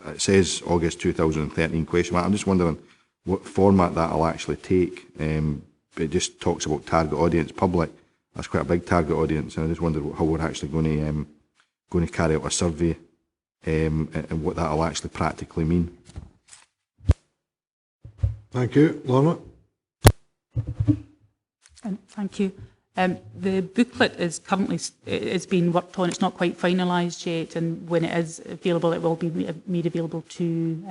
it says August 2013 question mark. I'm just wondering what format that will actually take. It just talks about target audience, public. That's quite a big target audience, and I just wonder how we're actually going to carry out a survey and what that will actually practically mean. Thank you. Lorna. Thank you. The booklet is currently being worked on. It's not quite finalised yet, and when it is available, it will be made available to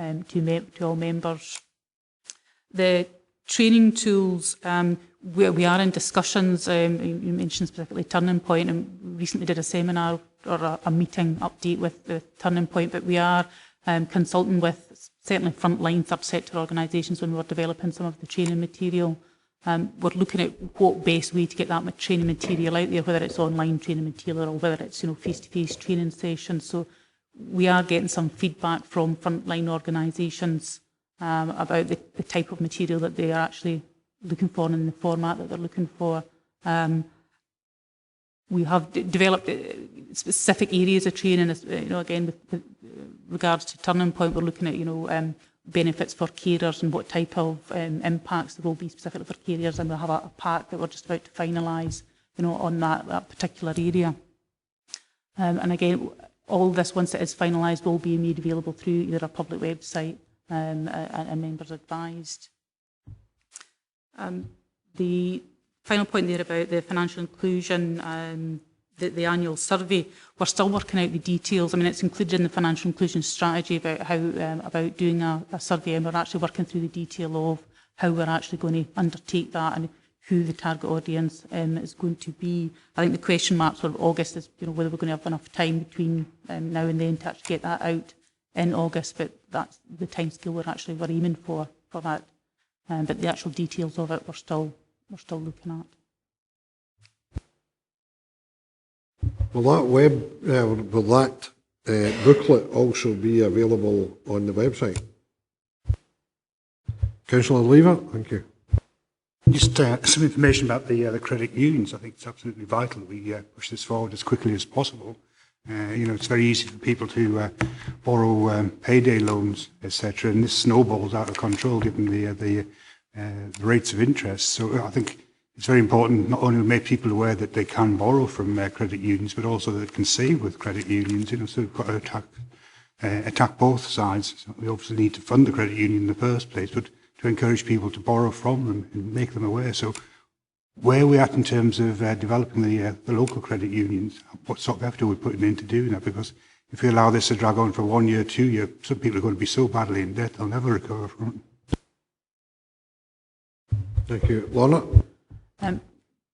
all members. The training tools, we are in discussions. You mentioned specifically Turning Point, and recently did a seminar or a meeting update with the Turning Point, but we are consulting with certainly frontline third sector organisations when we're developing some of the training material. We're looking at what best way to get that training material out there, whether it's online training material or whether it's face-to-face training sessions. So we are getting some feedback from frontline organisations about the type of material that they are actually looking for and in the format that they're looking for. We have developed specific areas of training, again with regards to Turning Point. We're looking at benefits for carers and what type of impacts there will be specifically for carers, and we'll have a pack that we're just about to finalise on that particular area. And again, all this, once it is finalised, will be made available through either a public website and members advised. The final point there about the financial inclusion, the annual survey, we're still working out the details. I mean, it's included in the financial inclusion strategy about how about doing a survey, and we're actually working through the detail of how we're actually going to undertake that and who the target audience is going to be. I think the question mark for August is, whether we're going to have enough time between now and then to actually get that out in August, but that's the timescale we're aiming for that. But the actual details of it we're still looking at. Will that booklet also be available on the website? Councillor Lever, thank you. Just some information about the credit unions. I think it's absolutely vital that we push this forward as quickly as possible. It's very easy for people to borrow payday loans, etc., and this snowballs out of control given the rates of interest. So I think it's very important not only to make people aware that they can borrow from credit unions, but also that they can save with credit unions. So we've got to attack both sides. So we obviously need to fund the credit union in the first place, but to encourage people to borrow from them and make them aware. So where are we at in terms of developing the local credit unions? What sort of effort are we putting into doing that? Because if we allow this to drag on for 1 year, 2 years, some people are going to be so badly in debt they'll never recover from it. Thank you. Lorna?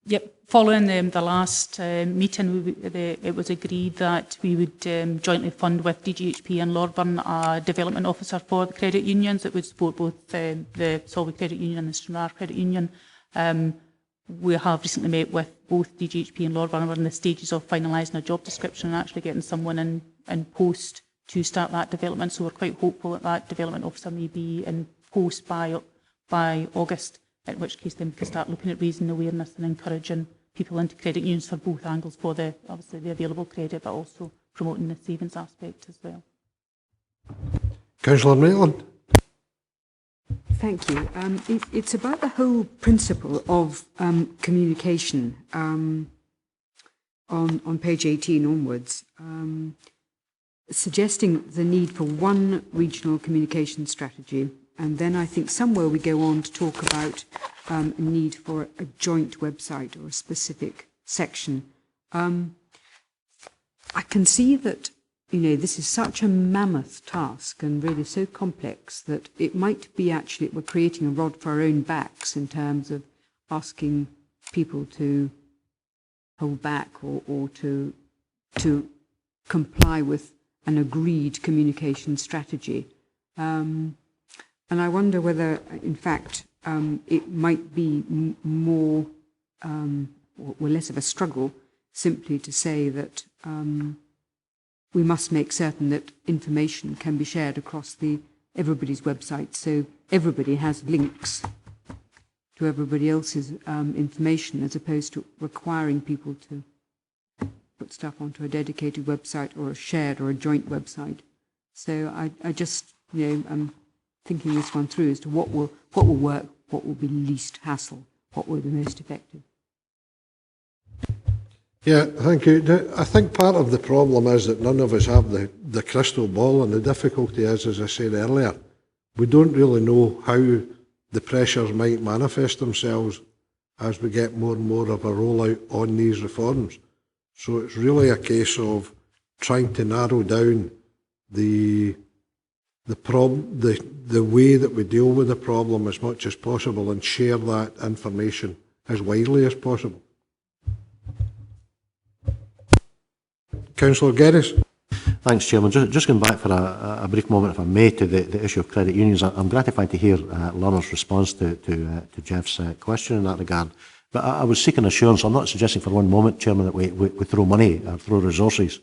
Yep. Following the last meeting, it was agreed that we would jointly fund with DGHP and Lordburn a development officer for the credit unions that would support both the Solway Credit Union and the Stranraer Credit Union. We have recently met with both DGHP and Lordburn. We're in the stages of finalising a job description and actually getting someone in post to start that development. So we're quite hopeful that that development officer may be in post by August, in which case then we can start looking at raising awareness and encouraging people into credit unions for both angles, for obviously the available credit, but also promoting the savings aspect as well. Councillor Maitland. Thank you. It's about the whole principle of communication on page 18 onwards, suggesting the need for one regional communication strategy. And then I think somewhere we go on to talk about a need for a joint website or a specific section. I can see that, this is such a mammoth task and really so complex that it might be actually we're creating a rod for our own backs in terms of asking people to hold back or to comply with an agreed communication strategy. And I wonder whether, in fact, it might be more or less of a struggle simply to say that we must make certain that information can be shared across everybody's website, so everybody has links to everybody else's information, as opposed to requiring people to put stuff onto a dedicated website or a shared or a joint website. So I just, I'm thinking this one through as to what will work, what will be least hassle, what will be most effective. Yeah, thank you. I think part of the problem is that none of us have the crystal ball, and the difficulty is, as I said earlier, we don't really know how the pressures might manifest themselves as we get more and more of a rollout on these reforms. So it's really a case of trying to narrow down the way that we deal with the problem as much as possible and share that information as widely as possible. Councillor Geddes. Thanks, Chairman. Just going back for a brief moment, if I may, to the issue of credit unions. I'm gratified to hear Lorna's response to Jeff's question in that regard. But I was seeking assurance. I'm not suggesting for one moment, Chairman, that we throw money or throw resources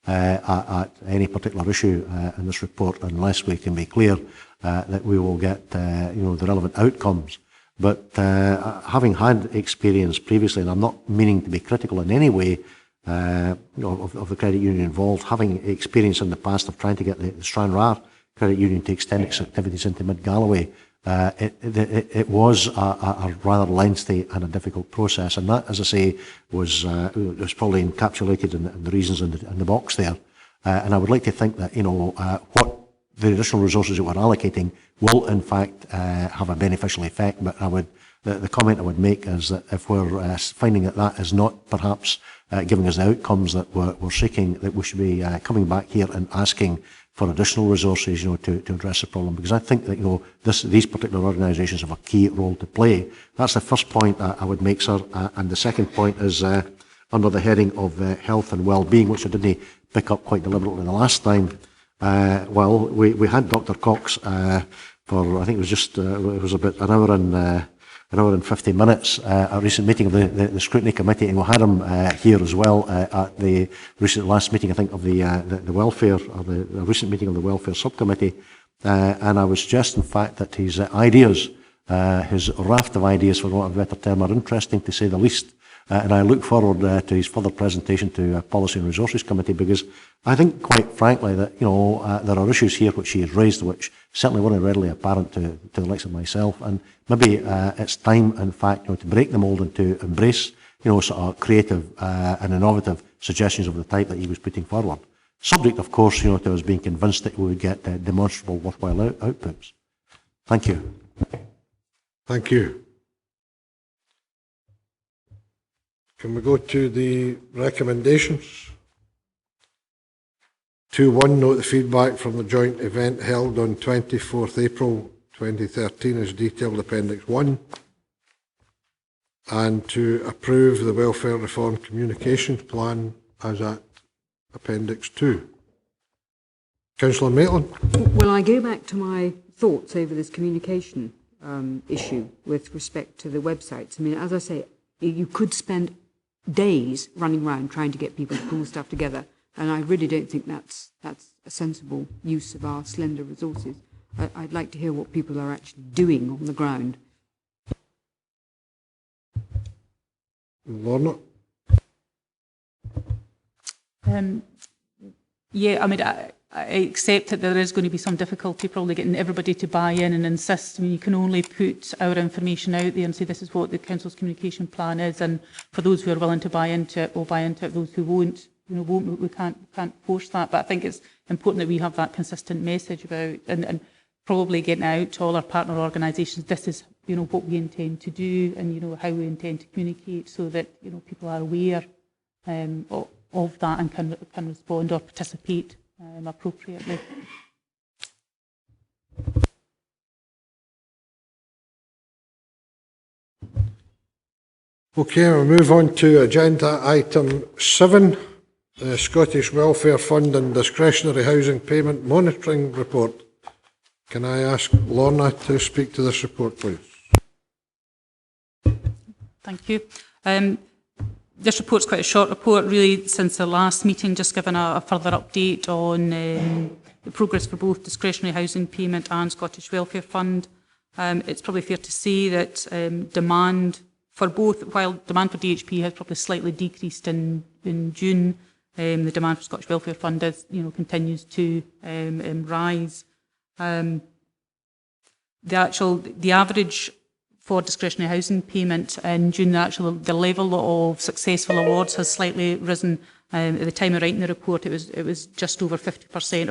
at any particular issue in this report, unless we can be clear that we will get the relevant outcomes. But having had experience previously, and I'm not meaning to be critical in any way of the credit union involved, having experience in the past of trying to get the Stranraer Credit Union to extend its activities into Mid Galloway, it was a rather lengthy and a difficult process, and that, as I say, was probably encapsulated in the reasons in the box there. And I would like to think that what the additional resources that we're allocating will in fact have a beneficial effect. But the comment I would make is that if we're finding that is not perhaps giving us the outcomes that we're seeking, that we should be coming back here and asking for additional resources, to address the problem. Because I think that these particular organisations have a key role to play. That's the first point I would make, sir. And the second point is under the heading of health and well-being, which I didn't pick up quite deliberately the last time. We had Dr. Cox for, I think it was just it was about an hour and 50 minutes at a recent meeting of the Scrutiny Committee, and we had him here as well at the last meeting, I think, of the welfare, or the recent meeting of the Welfare Subcommittee. And I would suggest, in fact, that his ideas, his raft of ideas, for want of a better term, are interesting to say the least. And I look forward to his further presentation to Policy and Resources Committee, because I think, quite frankly, that there are issues here which he has raised which certainly weren't readily apparent to the likes of myself, and maybe it's time, in fact, to break the mould and to embrace sort of creative and innovative suggestions of the type that he was putting forward. Subject, of course, to us being convinced that we would get demonstrable, worthwhile outputs. Thank you. Thank you. Can we go to the recommendations? 2.1, note the feedback from the joint event held on 24th April 2013 as detailed Appendix 1, and to approve the Welfare Reform Communications Plan as at Appendix 2. Councillor Maitland. Well, I go back to my thoughts over this communication issue with respect to the websites. I mean, as I say, you could spend days running around trying to get people to pull stuff together, and I really don't think that's a sensible use of our slender resources. I'd like to hear what people are actually doing on the ground. Lorna? Yeah, I mean, I accept that there is going to be some difficulty probably getting everybody to buy in and insist. I mean, you can only put our information out there and say this is what the Council's communication plan is, and for those who are willing to buy into it, will buy into it. Those who won't, we can't force that. But I think it's important that we have that consistent message about, and probably getting out to all our partner organisations, this is, what we intend to do, and, how we intend to communicate, so that, people are aware of that and can respond or participate appropriately. Okay, we'll move on to agenda item 7, the Scottish Welfare Fund and Discretionary Housing Payment Monitoring Report. Can I ask Lorna to speak to this report, please? Thank you. This report's quite a short report, really, since the last meeting, just giving a further update on the progress for both discretionary housing payment and Scottish Welfare Fund. It's probably fair to say that demand for both, while demand for DHP has probably slightly decreased in June, the demand for Scottish Welfare Fund is, continues to rise. The average for discretionary housing payment in June, the level of successful awards has slightly risen. At the time of writing the report, it was just over 50%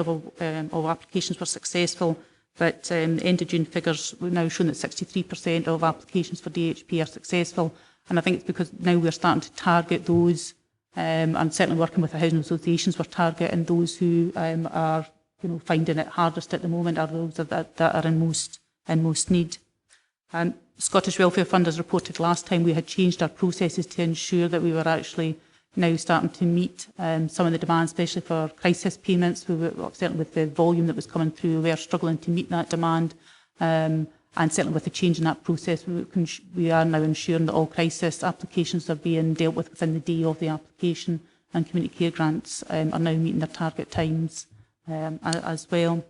of applications were successful. But end of June figures we've now shown that 63% of applications for DHP are successful, and I think it's because now we're starting to target those, and certainly working with the housing associations, we're targeting those who are finding it hardest at the moment, are those that are in most need. Scottish Welfare Fund, as reported last time, we had changed our processes to ensure that we were actually now starting to meet some of the demands, especially for crisis payments. We were, certainly with the volume that was coming through, we were struggling to meet that demand. And certainly with the change in that process, we are now ensuring that all crisis applications are being dealt with within the day of the application, and community care grants are now meeting their target times as well.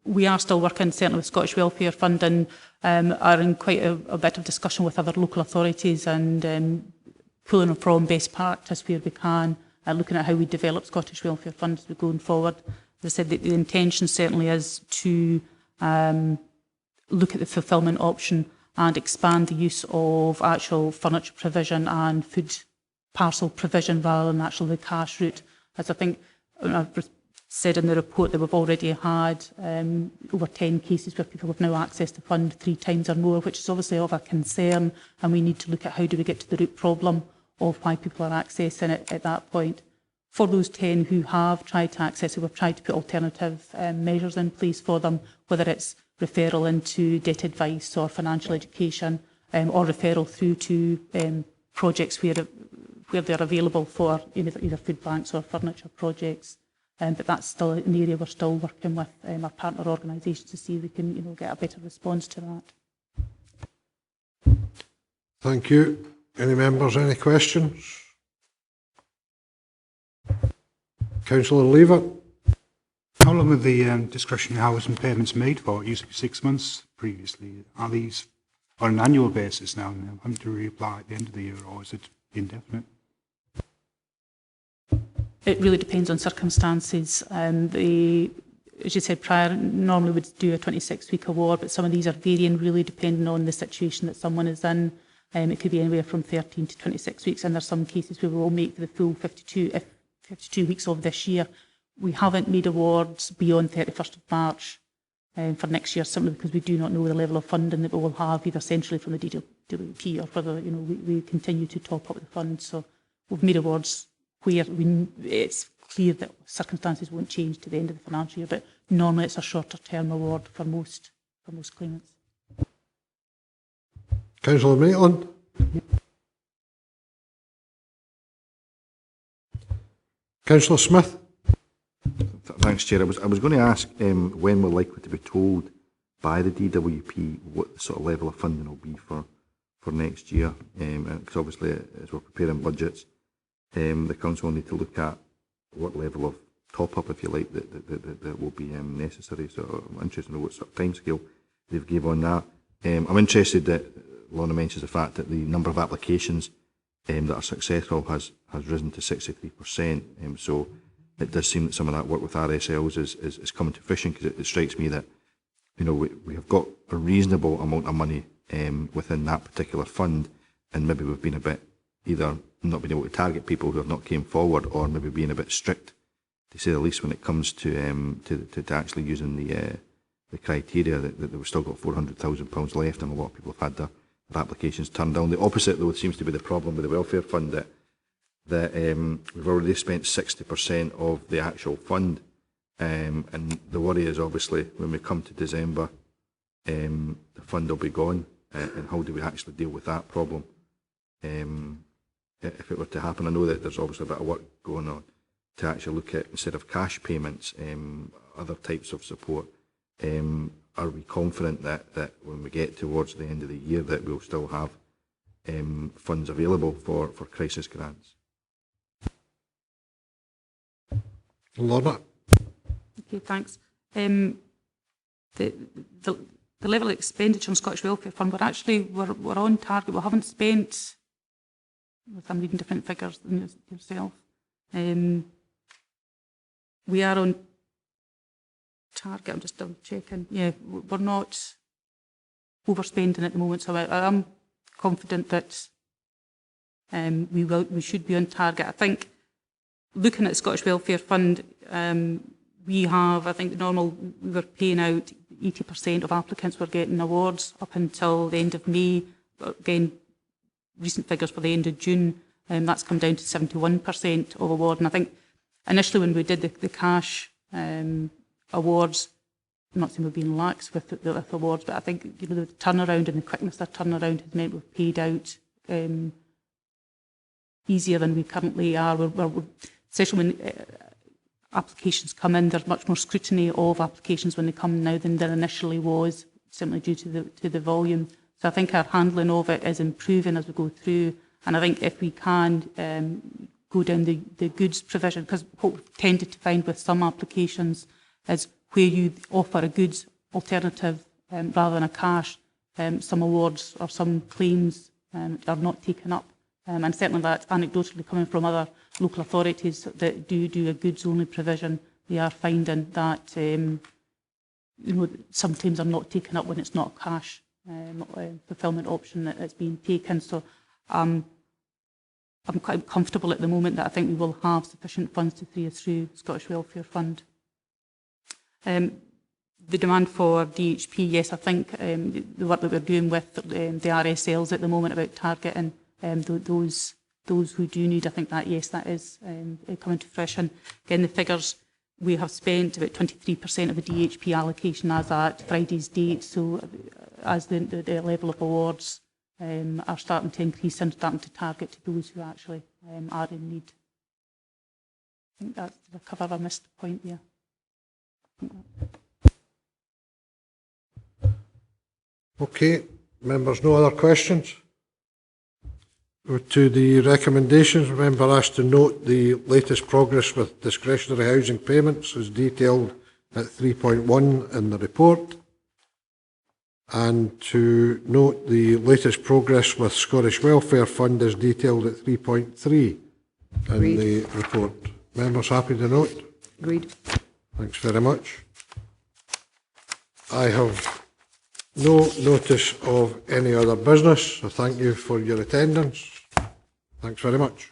We are still working, certainly with Scottish Welfare Fund, and are in quite a bit of discussion with other local authorities, and pulling from best practice where we can, looking at how we develop Scottish Welfare Fund as we're going forward. As I said, the intention certainly is to look at the fulfilment option and expand the use of actual furniture provision and food parcel provision rather than actually the cash route. As I think I've said in the report that we've already had over 10 cases where people have now accessed the fund 3 times or more, which is obviously of a concern, and we need to look at how do we get to the root problem of why people are accessing it at that point. For those 10 who have tried to access it, we've tried to put alternative measures in place for them, whether it's referral into debt advice or financial education, or referral through to projects where they're available for either food banks or furniture projects. But that's still an area we're still working with our partner organisations to see if we can get a better response to that. Thank you. Any members, any questions? Councillor Lever. How long are the discretionary housing payments made for? It used to be 6 months previously. Are these on an annual basis now? Having to reapply at the end of the year, or is it indefinite? It really depends on circumstances. As you said prior, normally would do a 26-week award, but some of these are varying really depending on the situation that someone is in. It could be anywhere from 13 to 26 weeks, and there's some cases where we will make the full 52 weeks of this year. We haven't made awards beyond 31st of March for next year, simply because we do not know the level of funding that we will have, either centrally from the DWP or whether we continue to top up the fund. So we've made awards where it's clear that circumstances won't change to the end of the financial year, but normally it's a shorter term award for most claimants. Councillor Maitland. Councillor Smith. Thanks, Chair. I was going to ask when we're likely to be told by the DWP what the sort of level of funding will be for next year, because obviously as we're preparing budgets, the council will need to look at what level of top-up, if you like, that will be necessary. So I'm interested to know what sort of timescale they've gave on that. I'm interested that Lorna mentions the fact that the number of applications that are successful has risen to 63%. So it does seem that some of that work with RSLs is coming to fruition, because it strikes me that we have got a reasonable amount of money within that particular fund, and maybe we've been a bit either not being able to target people who have not came forward, or maybe being a bit strict, to say the least, when it comes to actually using the criteria that we've still got £400,000 left, and a lot of people have had their applications turned down. The opposite, though, seems to be the problem with the welfare fund, that we've already spent 60% of the actual fund, and the worry is obviously when we come to December, the fund will be gone, and how do we actually deal with that problem? If it were to happen, I know that there's obviously a bit of work going on to actually look at, instead of cash payments, other types of support. Are we confident that when we get towards the end of the year that we'll still have funds available for crisis grants? Lorna. Okay, thanks. The level of expenditure on Scottish Welfare Fund, we're on target. We haven't spent, if I'm reading different figures than yourself, we are on target. I'm just double checking. Yeah, we're not overspending at the moment, so I am confident that we should be on target. I think looking at the Scottish Welfare Fund, we have, I think, we were paying out 80% of applicants were getting awards up until the end of May. Again, recent figures for the end of June, that's come down to 71% of award. And I think initially when we did the cash awards, I'm not saying we've been lax with the awards, but I think the turnaround and the quickness of turnaround has meant we've paid out easier than we currently are. Especially when applications come in, there's much more scrutiny of applications when they come now than there initially was, simply due to the volume. So I think our handling of it is improving as we go through, and I think if we can go down the goods provision, because what we've tended to find with some applications is where you offer a goods alternative rather than a cash, some awards or some claims are not taken up. And certainly that's anecdotally coming from other local authorities that do a goods only provision. They are finding that sometimes are not taken up when it's not a cash fulfilment option that's being taken. So I'm quite comfortable at the moment that I think we will have sufficient funds to see us through Scottish Welfare Fund. The demand for DHP, yes, I think the work that we're doing with the RSLs at the moment about targeting those who do need, I think that, yes, that is coming to fruition. Again, the figures, we have spent about 23% of the DHP allocation as at Friday's date, so as the level of awards are starting to increase and starting to target to those who actually are in need. I think that's the cover. I missed the point there. Okay, members, no other questions? To the recommendations, remember asked to note the latest progress with discretionary housing payments as detailed at 3.1 in the report, and to note the latest progress with Scottish Welfare Fund as detailed at 3.3 in the report. Members happy to note? Agreed. Thanks very much. I have no notice of any other business, so thank you for your attendance. Thanks very much.